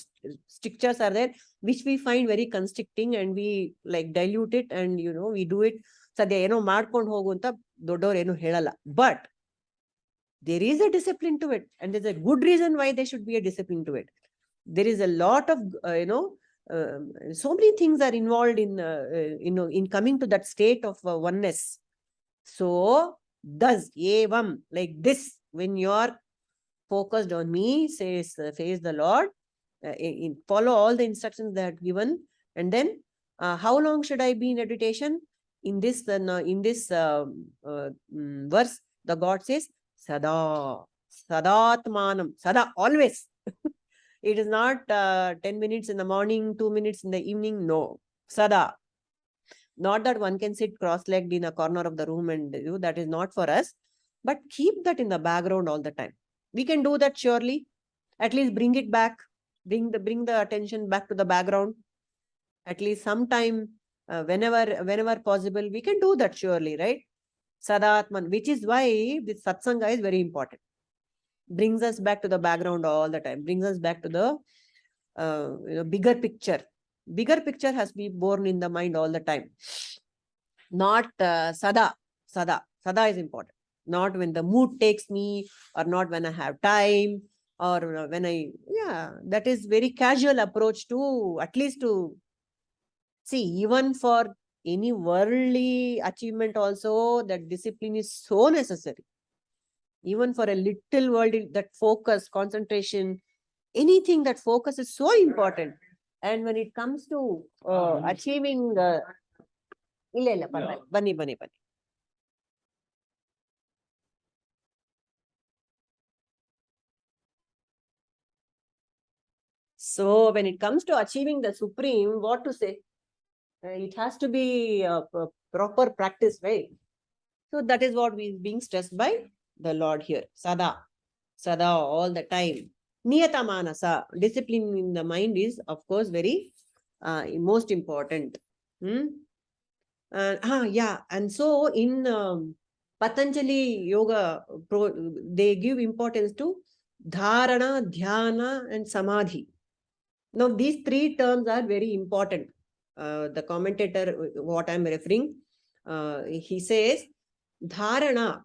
strictures are there, which we find very constricting, and we like dilute it, and we do it. Sadya eno madkondu hogu anta doddor eno helala. But there is a discipline to it, and there's a good reason why there should be a discipline to it. There is a lot of so many things are involved in in coming to that state of oneness. So thus evam, like this, when you are focused on me, says the Lord, follow all the instructions that are given, and then how long should I be in meditation? In this verse, the God says sadatmanam, sada, always. It is not 10 minutes in the morning, 2 minutes in the evening. No, sada. Not that one can sit cross-legged in a corner of the room and that is not for us. But keep that in the background all the time. We can do that surely. At least bring it back. Bring the attention back to the background. At least sometime, whenever possible, we can do that surely, right? Sadatman, which is why this satsanga is very important. Brings us back to the background all the time. Brings us back to the bigger picture. Bigger picture has to be born in the mind all the time. Not sada. Sada is important. Not when the mood takes me, or not when I have time, or when that is very casual approach to, at least to see, even for any worldly achievement also, that discipline is so necessary. Even for a little world, that focus, concentration, anything, that focus is so important. And when it comes to achieving Bunny. So when it comes to achieving the Supreme, what to say? It has to be a proper practice, right? So that is what is being stressed by the Lord here. Sada. Sada, all the time. Niyata manasa. Discipline in the mind is, of course, very most important. Yeah. And so in Patanjali Yoga, they give importance to dharana, dhyana, and samadhi. Now, these three terms are very important. The commentator, what I'm referring, he says, dharana.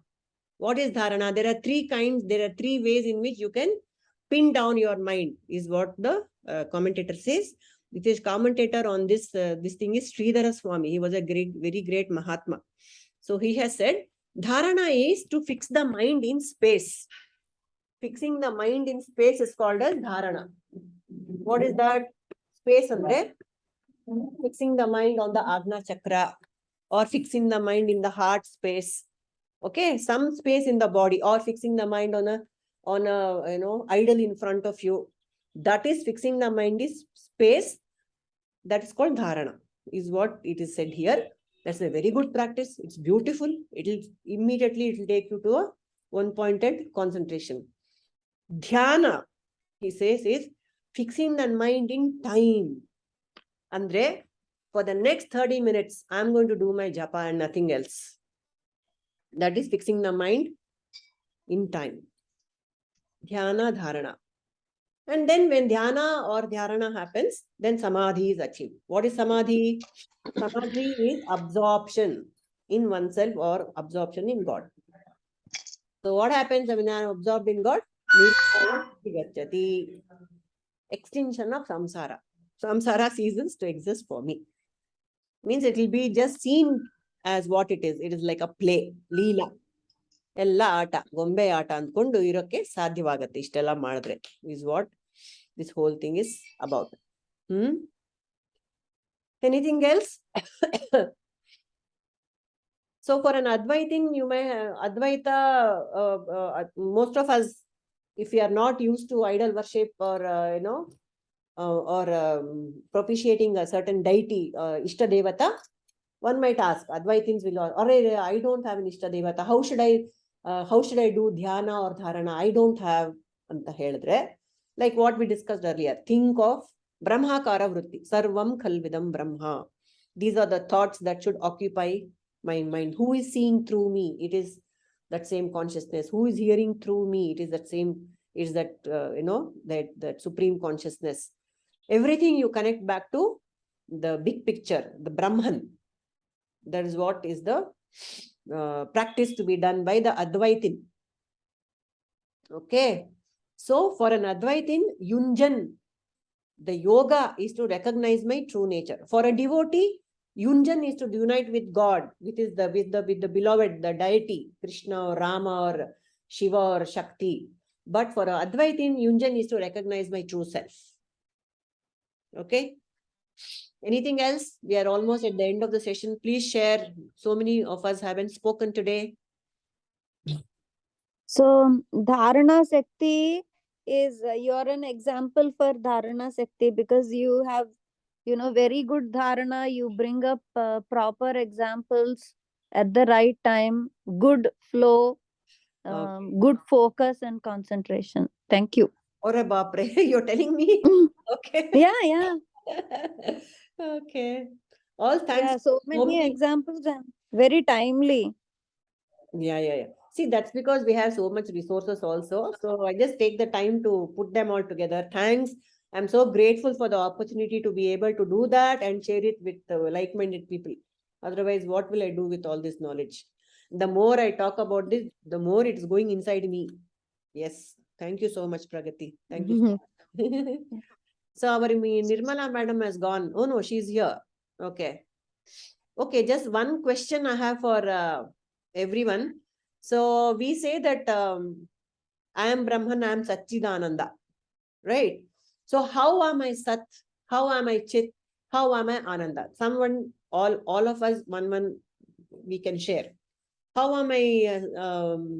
What is dharana? There are three kinds, there are three ways in which you can pin down your mind, is what the commentator says. It is commentator on this, this thing is Sridhara Swami. He was a very great Mahatma. So he has said, dharana is to fix the mind in space. Fixing the mind in space is called as dharana. What is that? Space andre? Fixing the mind on the Agna Chakra, or fixing the mind in the heart space. Okay, some space in the body, or fixing the mind on a idol in front of you. That is fixing the mind is space. That is called dharana, is what it is said here. That's a very good practice. It's beautiful. It will take you to a one-pointed concentration. Dhyana, he says, is fixing the mind in time. Andre, for the next 30 minutes, I'm going to do my japa and nothing else. That is fixing the mind in time. Dhyana, dharana. And then when dhyana or dharana happens, then samadhi is achieved. What is samadhi? Samadhi is absorption in oneself or absorption in God. So what happens when I am absorbed in God? Extinction of samsara. Samsara ceases to exist for me. Means it will be just seen as what it is. It is like a play, leela. ಎಲ್ಲ ಆಟ, ಗೊಂಬೆ ಆಟ ಅಂದ್ಕೊಂಡು ಇರೋಕ್ಕೆ ಸಾಧ್ಯವಾಗತ್ತೆ ಇಷ್ಟೆಲ್ಲ ಮಾಡಿದ್ರೆ, is what this whole thing is about. Anything else? So for an Advaitin, you may Advaita, most of us, if we are not used to idol worship or propitiating a certain deity, Ishta Devata, one might ask, Advaitins will, I don't have an Ishta Devata. How should I do dhyana or dharana? I don't have anta ಹೇಳಿದ್ರೆ, like what we discussed earlier. Think of Brahmakara Vritti. Sarvam Khalvidam Brahma. These are the thoughts that should occupy my mind. Who is seeing through me? It is that same consciousness. Who is hearing through me? It is that same, it is that, that supreme consciousness. Everything you connect back to the big picture, the Brahman. That is what is the practice to be done by the Advaitin. Okay. So for an Advaitin, Yunjan, the yoga is to recognize my true nature. For a devotee, Yunjan is to unite with God, with the beloved, the deity, Krishna or Rama or Shiva or Shakti. But for an Advaitin, Yunjan is to recognize my true self. Okay. Anything else? We are almost at the end of the session. Please share. So many of us haven't spoken today. So Dharana Shakti is, you are an example for Dharana Shakti, because you have, very good dharana. You bring up proper examples at the right time, good flow, good focus and concentration. Thank you. Ore baapre, you're telling me? Okay. Yeah. Okay. All thanks. Yeah, so many examples and very timely. Yeah. See, that's because we have so much resources also. So I just take the time to put them all together. Thanks. I'm so grateful for the opportunity to be able to do that and share it with like-minded people. Otherwise, what will I do with all this knowledge? The more I talk about this, the more it's going inside me. Yes. Thank you so much, Pragati. Thank you. So our Nirmala madam has gone. Oh no, she's here. Okay. Okay, just one question I have for everyone. So we say that I am Brahman, I am Satchidananda, right? So how am I Sat? How am I Chit? How am I Ananda? Someone, all of us, one we can share. How am I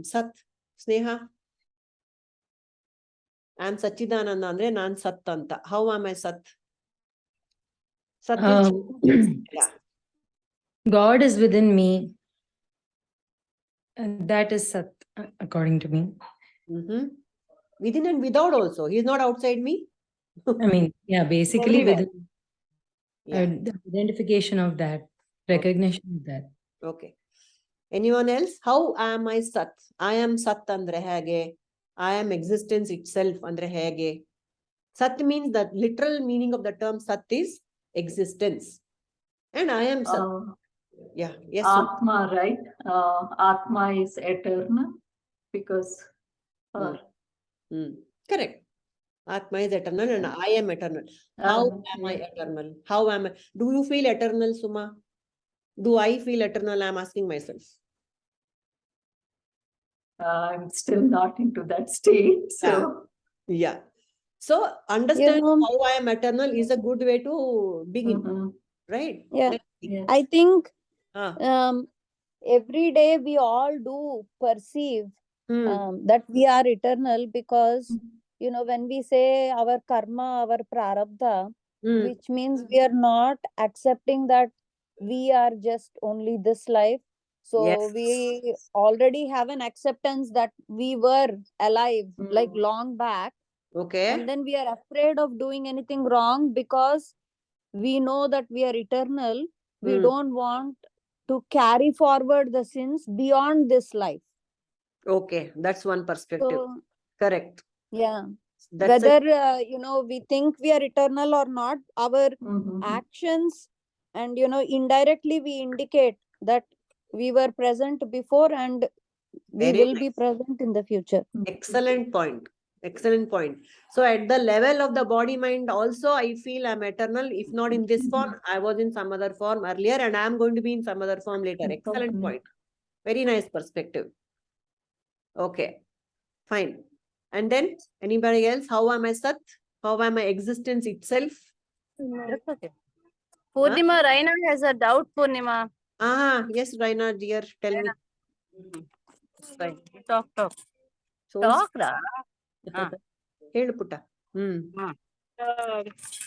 Sat? Sneha? I am Satchidananda andre nan Sat anta. How am I Sat? Sat is God is within me. That is Sat, according to me. Within and without also. He is not outside me. I mean, yeah, basically Everywhere. within Yeah. the identification of that, recognition of that. Okay. Anyone else? How am I Sat? I am Sat andre hege. I am existence itself andre hege. Sat means the literal meaning of the term Sat is existence. And I am Sat. Yeah. Yes. Atma, right? Atma is eternal because Correct. Atma is eternal and I am eternal. How am I eternal? How am I? Do you feel eternal, Suma? Do I feel eternal? I'm asking myself. I'm still not into that state. So yeah. So understand how I am eternal is a good way to begin. Right? Yeah. I think every day we all do perceive that we are eternal because, you know, when we say our karma, our prarabdha, which means we are not accepting that we are just only this life. So we already have an acceptance that we were alive like long back. Okay. And then we are afraid of doing anything wrong because we know that we are eternal. We don't want to carry forward the sins beyond this life. Okay, that's one perspective. So, correct. Yeah. That's whether you know, we think we are eternal or not, our actions and, you know, indirectly we indicate that we were present before and we will be present in the future. Excellent point. Excellent point. So at the level of the body mind also, I feel I'm eternal. If not in this form, I was in some other form earlier and I'm going to be in some other form later. Excellent point. Very nice perspective. Okay, fine. And then anybody else? How am I Sat? How am I existence itself? That's okay. Purnima, Raina has a doubt, Purnima. Yes, Raina, dear, tell me. Fine. Talk. So Talk, Ra. Helu Putta.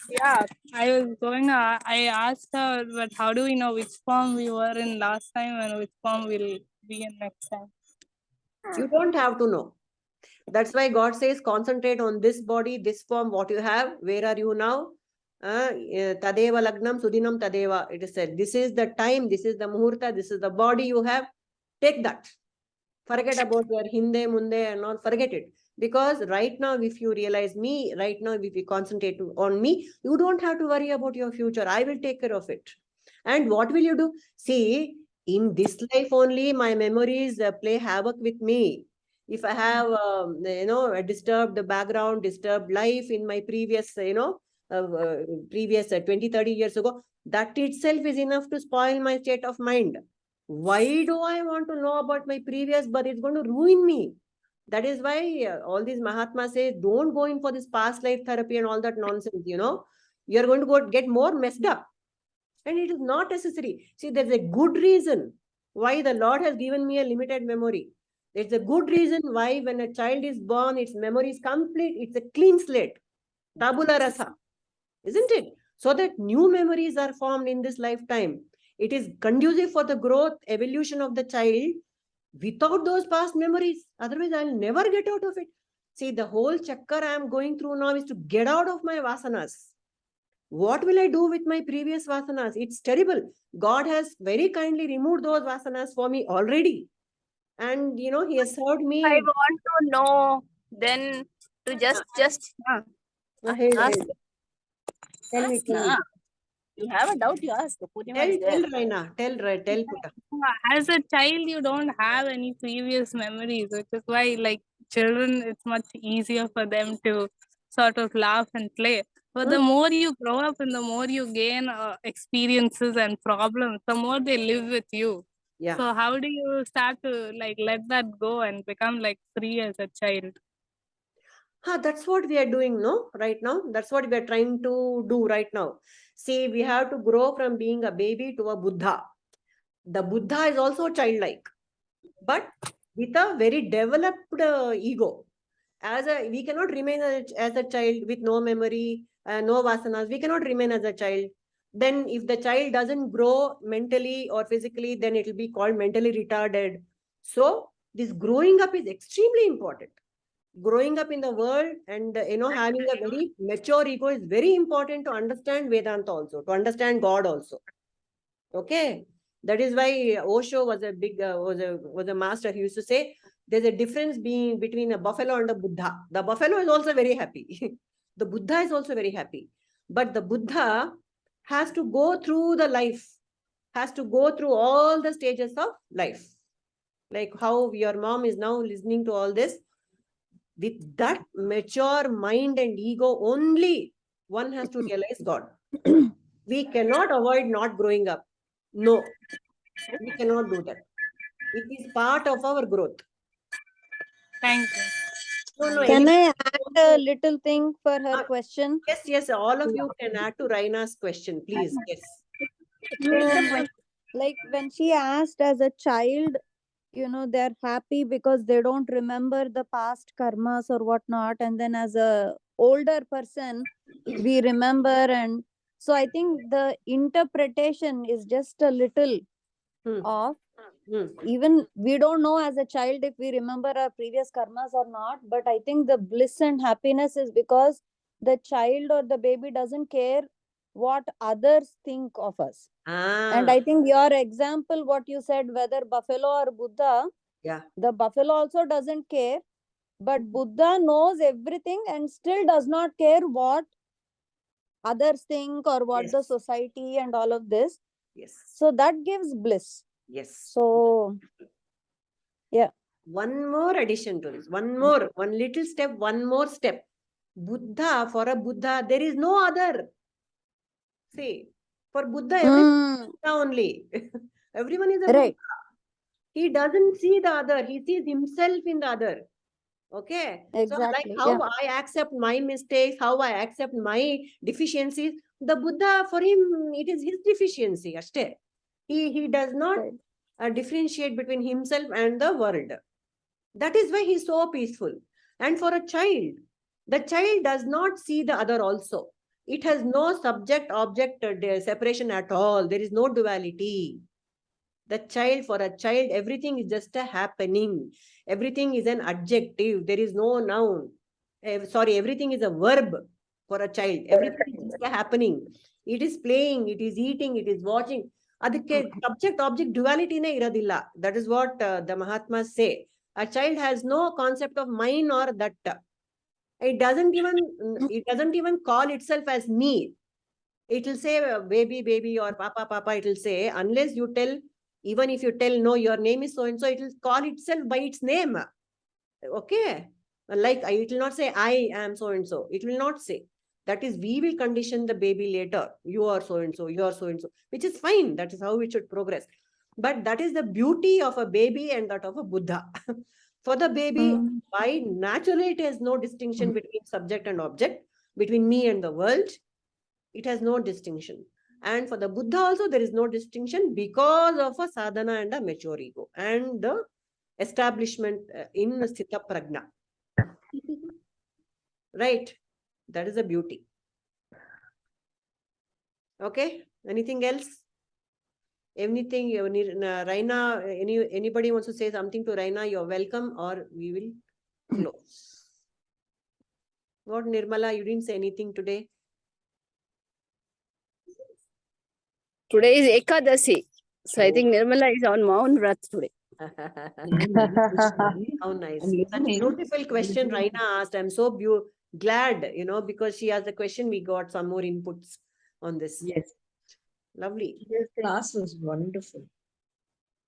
Yeah, I asked her, but how do we know which form we were in last time and which form we'll be in next time? You don't have to know. That's why God says, concentrate on this body, this form, what you have. Where are you now? Tadeva Lagnam Sudinam Tadeva. It is said, this is the time, this is the Muhurta, this is the body you have. Take that. Forget about your Hinde, Munde and all. Forget it. Because right now, if you realize me, right now, if you concentrate on me, you don't have to worry about your future. I will take care of it. And what will you do? See, in this life only, my memories play havoc with me. If I have, a disturbed background, disturbed life in my previous, previous 20, 30 years ago, that itself is enough to spoil my state of mind. Why do I want to know about my previous birth? It's going to ruin me. That is why all these Mahatmas say, don't go in for this past life therapy and all that nonsense, You're going to get more messed up. And it is not necessary. See, there's a good reason why the Lord has given me a limited memory. There's a good reason why when a child is born, its memory is complete. It's a clean slate. Tabula rasa. Isn't it? So that new memories are formed in this lifetime. It is conducive for the growth, evolution of the child without those past memories. Otherwise, I'll never get out of it. See, the whole chakkar I am going through now is to get out of my vasanas. What will I do with my previous vasanas? It's terrible. God has very kindly removed those vasanas for me already. And, He has served me. I want to know then to just ask. Tell me. You have a doubt, you ask. Tell Raina. Tell Putta. As a child, you don't have any previous memories, which is why, like children, it's much easier for them to sort of laugh and play. But the more you grow up and the more you gain experiences and problems, the more they live with you. Yeah. So how do you start to let that go and become free as a child? That's what we are doing, no? Right now. That's what we are trying to do right now. See, we have to grow from being a baby to a Buddha. The Buddha is also childlike, but with a very developed ego. We cannot remain as a child with no memory, no vasanas. We cannot remain as a child. Then if the child doesn't grow mentally or physically, then it will be called mentally retarded. So this growing up is extremely important. Growing up in the world and having a very mature ego is very important to understand Vedanta also, to understand God also. Okay, that is why Osho was a big was a master. He used to say there's a difference between a buffalo and a Buddha. The buffalo is also very happy. The Buddha is also very happy, but the Buddha has to go through the life, has to go through all the stages of life. Like how your mom is now listening to all this. With that mature mind and ego only, one has to realize God. We cannot avoid not growing up. No, we cannot do that. It is part of our growth. Thank you. No, Can I add a little thing for her question? Yes, all of you can add to Raina's question, please. Yes. So, like when she asked as a child, they're happy because they don't remember the past karmas or whatnot. And then as a older person, we remember. And so I think the interpretation is just a little off. Even we don't know as a child if we remember our previous karmas or not. But I think the bliss and happiness is because the child or the baby doesn't care what others think of us. And I think your example, what you said, whether buffalo or Buddha, the buffalo also doesn't care, but Buddha knows everything and still does not care what others think or what the society and all of this. Yes. So that gives bliss. Yes. So, yeah. One more addition to this. One little step, one more step. Buddha, for a Buddha, there is no other. See, for Buddha, everyone is Buddha only. Everyone is a Buddha. He doesn't see the other. He sees himself in the other. Okay. Exactly. So like how I accept my mistakes, how I accept my deficiencies, the Buddha, for him, it is his deficiency. Ashte. He does not differentiate between himself and the world. That is why he's so peaceful. And for a child, the child does not see the other also. It has no subject-object separation at all. There is no duality. For a child, everything is just a happening. Everything is an adjective. There is no noun. Everything is a verb for a child. Everything is just a happening. It is playing, it is eating, it is watching. Adike subject-object duality ne iradilla. That is what the Mahatmas say. A child has no concept of mine or that. It doesn't even call itself as me. It will say baby or papa. It will say, unless you tell, even if you tell no, your name is so and so, it will call itself by its name. Okay. Like it will not say I am so and so. It will not say. That is, we will condition the baby later. You are so and so, you are so and so, which is fine. That is how it should progress. But that is the beauty of a baby and that of a Buddha. For the baby, by naturally, it has no distinction between subject and object, between me and the world. It has no distinction. And for the Buddha also, there is no distinction because of a sadhana and a mature ego and the establishment in Sthita Prajna. Right? That is the beauty. Okay? Anything else? Anything, Raina, anybody wants to say something to Raina, you're welcome, or we will close. What, Nirmala, you didn't say anything today? Today is Ekadasi. So I think Nirmala is on Mount Vrat today. How nice. Such a beautiful question Raina asked. I'm so glad, because she asked the question, we got some more inputs on this. Yes. Lovely. This class was wonderful.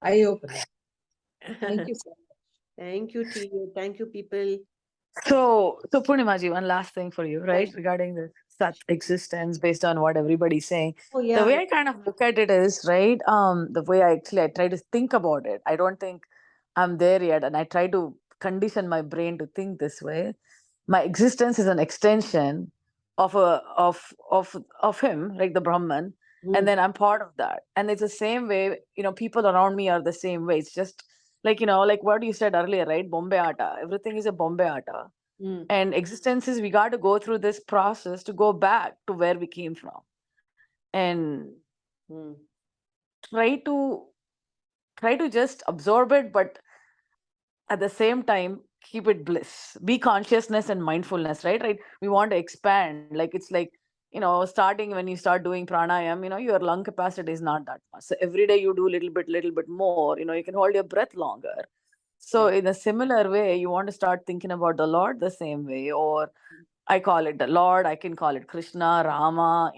Eye-opening. Thank you so much. Thank you, T. Thank you, people. So Purnimaji, one last thing for you, right? Regarding the Sat existence based on what everybody's saying. Oh, yeah. The way I kind of look at it is, right? The way I try to think about it. I don't think I'm there yet. And I try to condition my brain to think this way. My existence is an extension of him, like the Brahman. And then I'm part of that. And it's the same way, people around me are the same way. It's just like, like what you said earlier, right? Bombay Atta. Everything is a Bombay Atta. And existence is, we got to go through this process to go back to where we came from. And try to just absorb it, but at the same time keep it bliss, be consciousness and mindfulness, right? We want to expand, like it's like, starting when you start doing pranayam, your lung capacity is not that much, so every day you do little bit more, you can hold your breath longer. So in a similar way, you want to start thinking about the Lord the same way, or I call it the Lord, I can call it Krishna, Rama,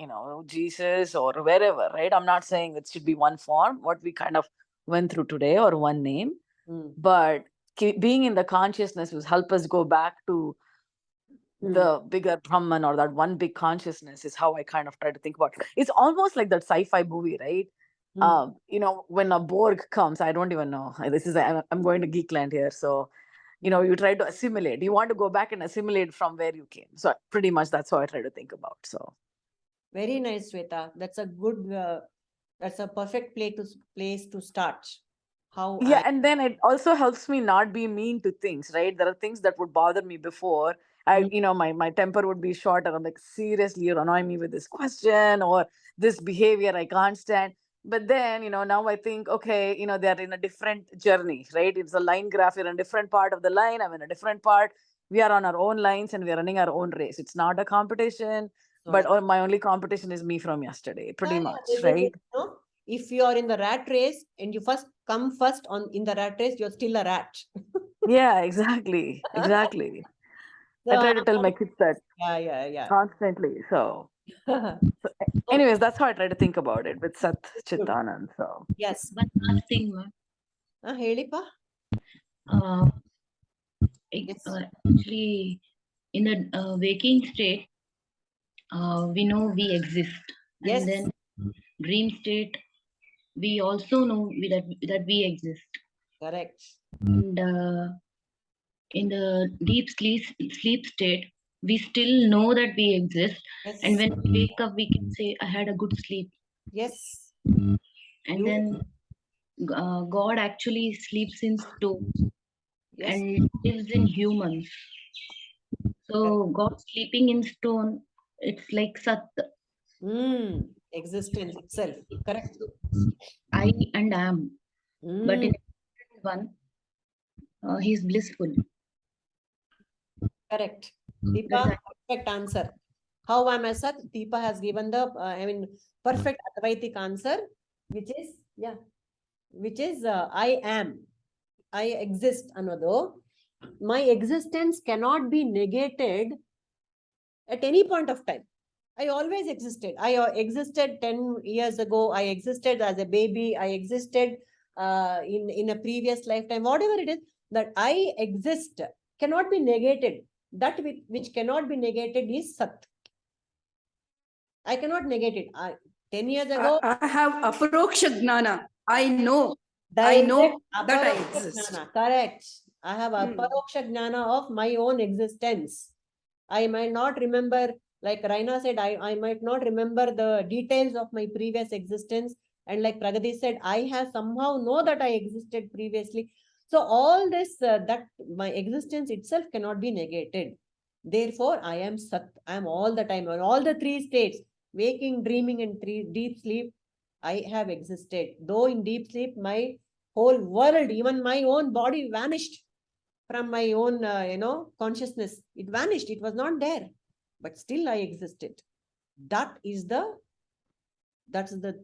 Jesus, or wherever, right? I'm not saying it should be one form, what we kind of went through today, or one name, but being in the consciousness will help us go back to the bigger Brahman, or that one big consciousness, is how I kind of try to think about it. It's almost like that sci-fi movie, right? When a Borg comes, I don't even know. I'm going to Geekland here. So, you try to assimilate. You want to go back and assimilate from where you came. So pretty much that's how I try to think about. So very nice, Shweta. That's a good, that's a perfect place to start. Yeah, and then it also helps me not be mean to things, right? There are things that would bother me before. My temper would be short, and I'm like, seriously, you're annoying me with this question or this behavior I can't stand. But then, now I think, okay, they're in a different journey, right? It's a line graph. You're in a different part of the line. I'm in a different part. We are on our own lines and we are running our own race. It's not a competition, but my only competition is me from yesterday, pretty much, right? If you are in the rat race and you come first in the rat race, you're still a rat. Yeah, exactly. I try to tell my kids that constantly. So anyways, that's how I try to think about it with Sat Chitanand. So yes. One last thing, ma'am. Helipa? Actually, in the waking state, we know we exist. Yes. And then dream state, we also know that we exist. Correct. And in the deep sleep state, we still know that we exist. Yes. And when we wake up, we can say, I had a good sleep. Yes. And then God actually sleeps in stone. Yes. And lives in humans. So God sleeping in stone, it's like Sat. Existence itself. Correct. I and am. But in one, he's blissful. Correct. Deepa, perfect answer. How am I Sat? Deepa has given the, perfect Advaitic answer, which is, I am. I exist, another. My existence cannot be negated at any point of time. I always existed. I existed 10 years ago. I existed as a baby. I existed in a previous lifetime. Whatever it is, that I exist cannot be negated. That which cannot be negated is Sat. I cannot negate it. 10 years ago, I have Aparoksha Gnana. I know that I exist. Jnana. Correct. I have Aparoksha Gnana of my own existence. I might not remember, like Raina said, I might not remember the details of my previous existence. And like Pragati said, I have somehow know that I existed previously. So all this, that my existence itself cannot be negated. Therefore, I am Sat. I am all the time, on all the three states, waking, dreaming, and deep sleep, I have existed. Though in deep sleep, my whole world, even my own body vanished from my own, consciousness. It vanished. It was not there. But still I existed. That's the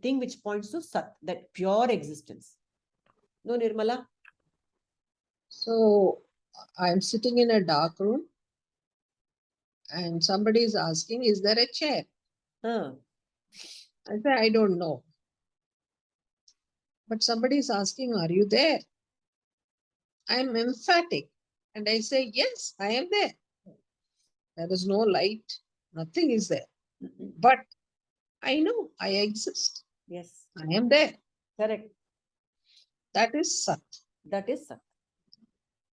thing which points to Sat, that pure existence. No, Nirmala? So I'm sitting in a dark room and somebody is asking, is there a chair? I say, I don't know. But somebody is asking, are you there? I'm emphatic. And I say, yes, I am there. There is no light. Nothing is there. But I know I exist. Yes. I am there. Correct. That is Sat. That is Sat.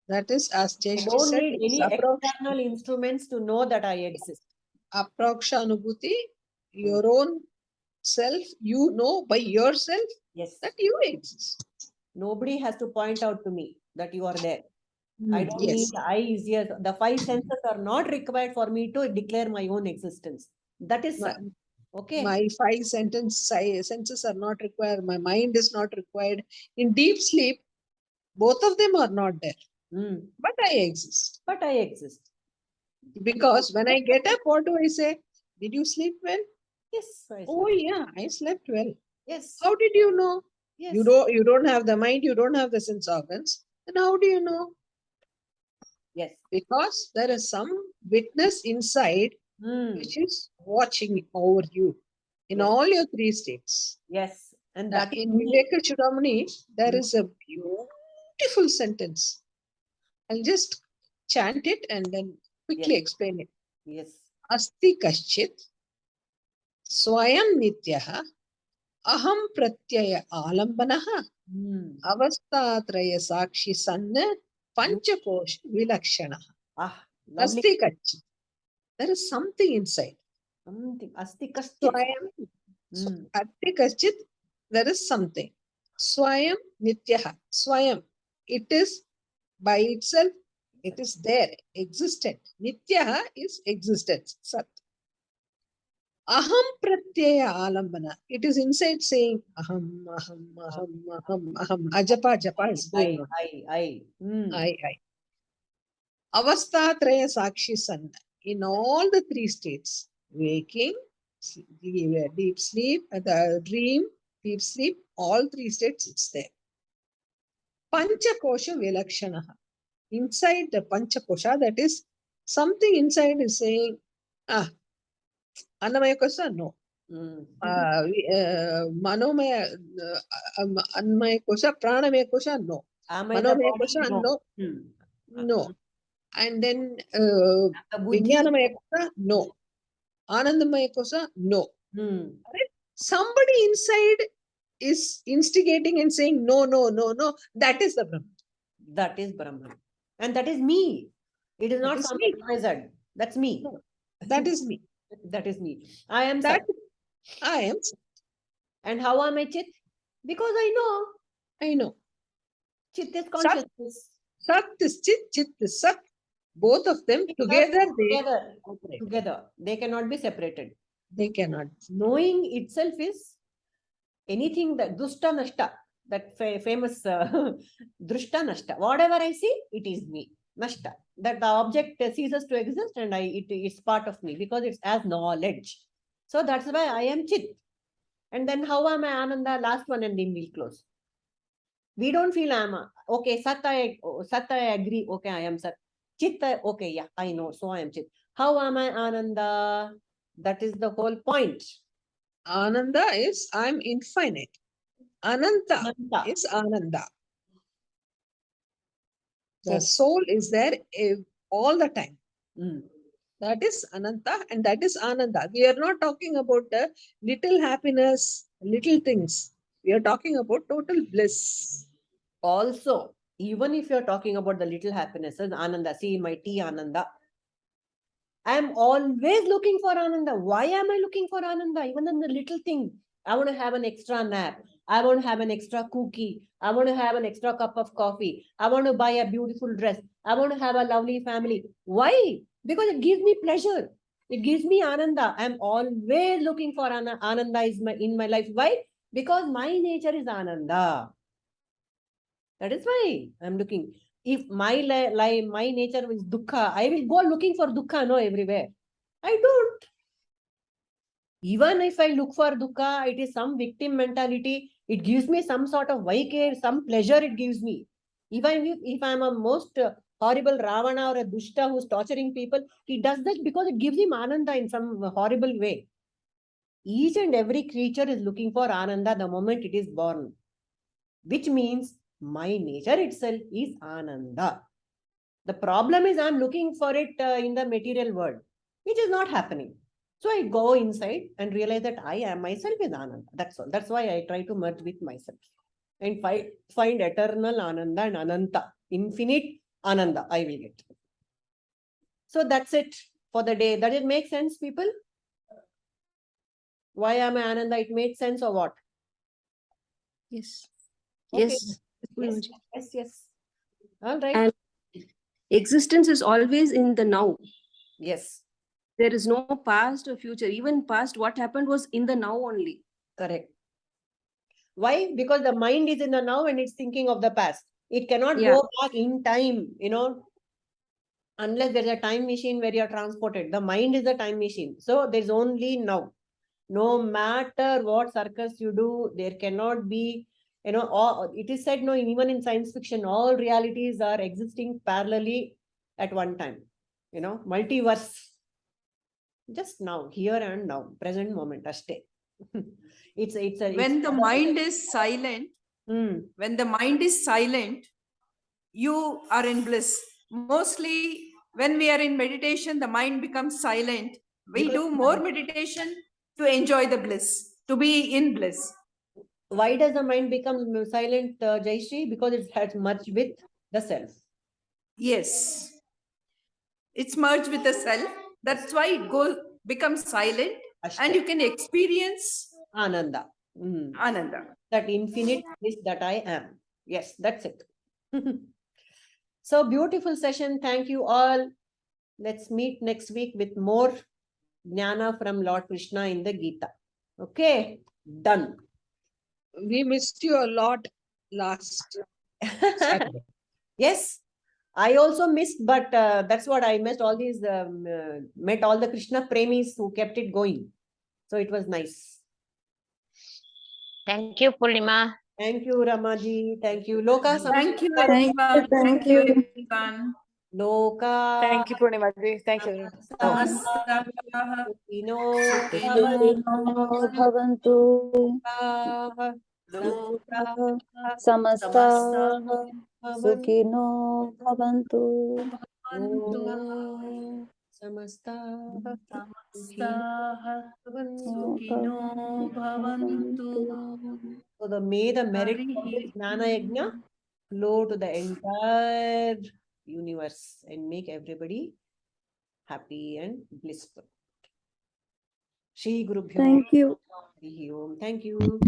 That is, as I Jeshri don't said, need any external instruments to know that I exist. Apraksha Anubhuti, your own self, you know by yourself that you exist. Nobody has to point out to me that you are there. I don't Yes. need eyes, ears. The five senses are not required for me to declare my own existence. That is Sat. Okay. My five senses are not required. My mind is not required. In deep sleep, both of them are not there. But I exist. But I exist. Because when I get up, what do I say? Did you sleep well? Yes. I Oh slept. yeah, I slept well. Yes. How did you know? Yes. You don't have the mind, you don't have the sense organs. Then how do you know? Yes. Because there is some witness inside which is watching over you in Yes. all your three states. Yes. And that In Viveka Chudamani, there is a beautiful sentence. I'll just chant it and then quickly explain it. Yes. Asti kaschit swayam nityaha aham pratyaya alambanaha avastatraya sakshi sanna panchakosh vilakshanaha. Lovely. Asti kaschit. There is something inside. Something. Asti kaschit. Swayam. Asti kaschit. There is something. Swayam nityaha. Swayam. It is by itself. It is there, existent. Nityaha is existence. Sat. Aham pratyaya alambana. It is inside saying aham, aham, aham, aham, aham. Ajapa, japa is going on. I. Avastatraya sakshi sanna. In all the three states, waking, deep sleep, the dream, deep sleep, all three states, it's there. Panchakosha vilakshanaha. Inside the Panchakosha, that is something inside is saying, Annamaya Kosha, no. Manomaya, Annamaya Kosha, Pranamaya Kosha, no. Manomaya Kosha, no. No. And then Vijnanamaya Kosha, no. Anandamaya Kosha, no. Somebody inside is instigating and saying, no, no, no, no. That is the Brahman. That is Brahman. And that is me. It is not some XYZ. That's me. No, that is me. That is me. I am that. Sat. I am Sat. And how am I Chit? Because I know. I know. Chit is consciousness. Sat is Chit, Chit is Sat. Both of them together. Together. They cannot be separated. They cannot. Knowing itself is anything that Dushta Nashta, that famous Drushta Nashta. Whatever I see, it is me. Nashta. That the object ceases to exist and it is part of me because it's as knowledge. So that's why I am Chit. And then how am I Ananda? Last one and then we'll close. We don't feel I am. Okay, Sat I agree. Okay, I am Sat. Chit, okay, yeah, I know. So I am Chit. How am I Ananda? That is the whole point. Ananda is I'm infinite. Ananta is Ananda. The soul is there all the time. That is Ananta and that is Ananda. We are not talking about the little happiness, little things. We are talking about total bliss. Also, even if you're talking about the little happinesses, Ananda, see my tea Ananda. I am always looking for Ananda. Why am I looking for Ananda? Even in the little thing. I want to have an extra nap. I want to have an extra cookie. I want to have an extra cup of coffee. I want to buy a beautiful dress. I want to have a lovely family. Why? Because it gives me pleasure. It gives me Ananda. I'm always looking for Ananda in my life. Why? Because my nature is Ananda. That is why I'm looking. If my nature is dukkha, I will go looking for dukkha, no, everywhere. I don't. Even if I look for dukkha, it is some victim mentality. It gives me some sort of care, some pleasure it gives me. Even if I'm a most horrible Ravana or a Dushta who's torturing people, he does that because it gives him Ananda in some horrible way. Each and every creature is looking for Ananda the moment it is born. Which means my nature itself is Ananda. The problem is I'm looking for it in the material world, which is not happening. So I go inside and realize that I am myself is Ananda. That's all. That's why I try to merge with myself and find eternal Ananda and Ananta. Infinite Ananda I will get. So that's it for the day. Does it make sense, people? Why am I Ananda? It made sense or what? Yes. Okay. Yes. All right. And existence is always in the now. Yes. There is no past or future. Even past, what happened was in the now only. Correct. Why? Because the mind is in the now and it's thinking of the past. It cannot Yeah. go back in time, unless there's a time machine where you're transported. The mind is a time machine. So there's only now. No matter what circus you do, there cannot be, it is said, no, even in science fiction, all realities are existing parallelly at one time. Multiverse. Just now, here and now, present moment, ashte. When the mind is silent, when the mind is silent, you are in bliss. Mostly when we are in meditation, the mind becomes silent. We do more meditation to enjoy the bliss, to be in bliss. Why does the mind become silent, Jaishri? Because it has merged with the self. Yes. It's merged with the self. That's why it becomes silent, and you can experience Ananda. Ananda. That infinite bliss that I am. Yes, that's it. So beautiful session. Thank you all. Let's meet next week with more Jnana from Lord Krishna in the Gita. Okay, done. We missed you a lot last Saturday. Yes, I also missed, but that's what I missed. All these met all the Krishna premis who kept it going. So it was nice. Thank you, Purnima. Thank you, Ramaji. Thank you, Loka. Thank you, Samastha. everyone. Thank you, everyone. Loka. Thank you, Purnima ji. Thank you. Samastha. Bhavantu. Samastah Sukhino Bhavantu. Samastah Sukhino Bhavantu. So may the merit of this Jnana Yajna flow to the entire universe and make everybody happy and blissful. Shri Guru Bhyo. Thank you. Thank you.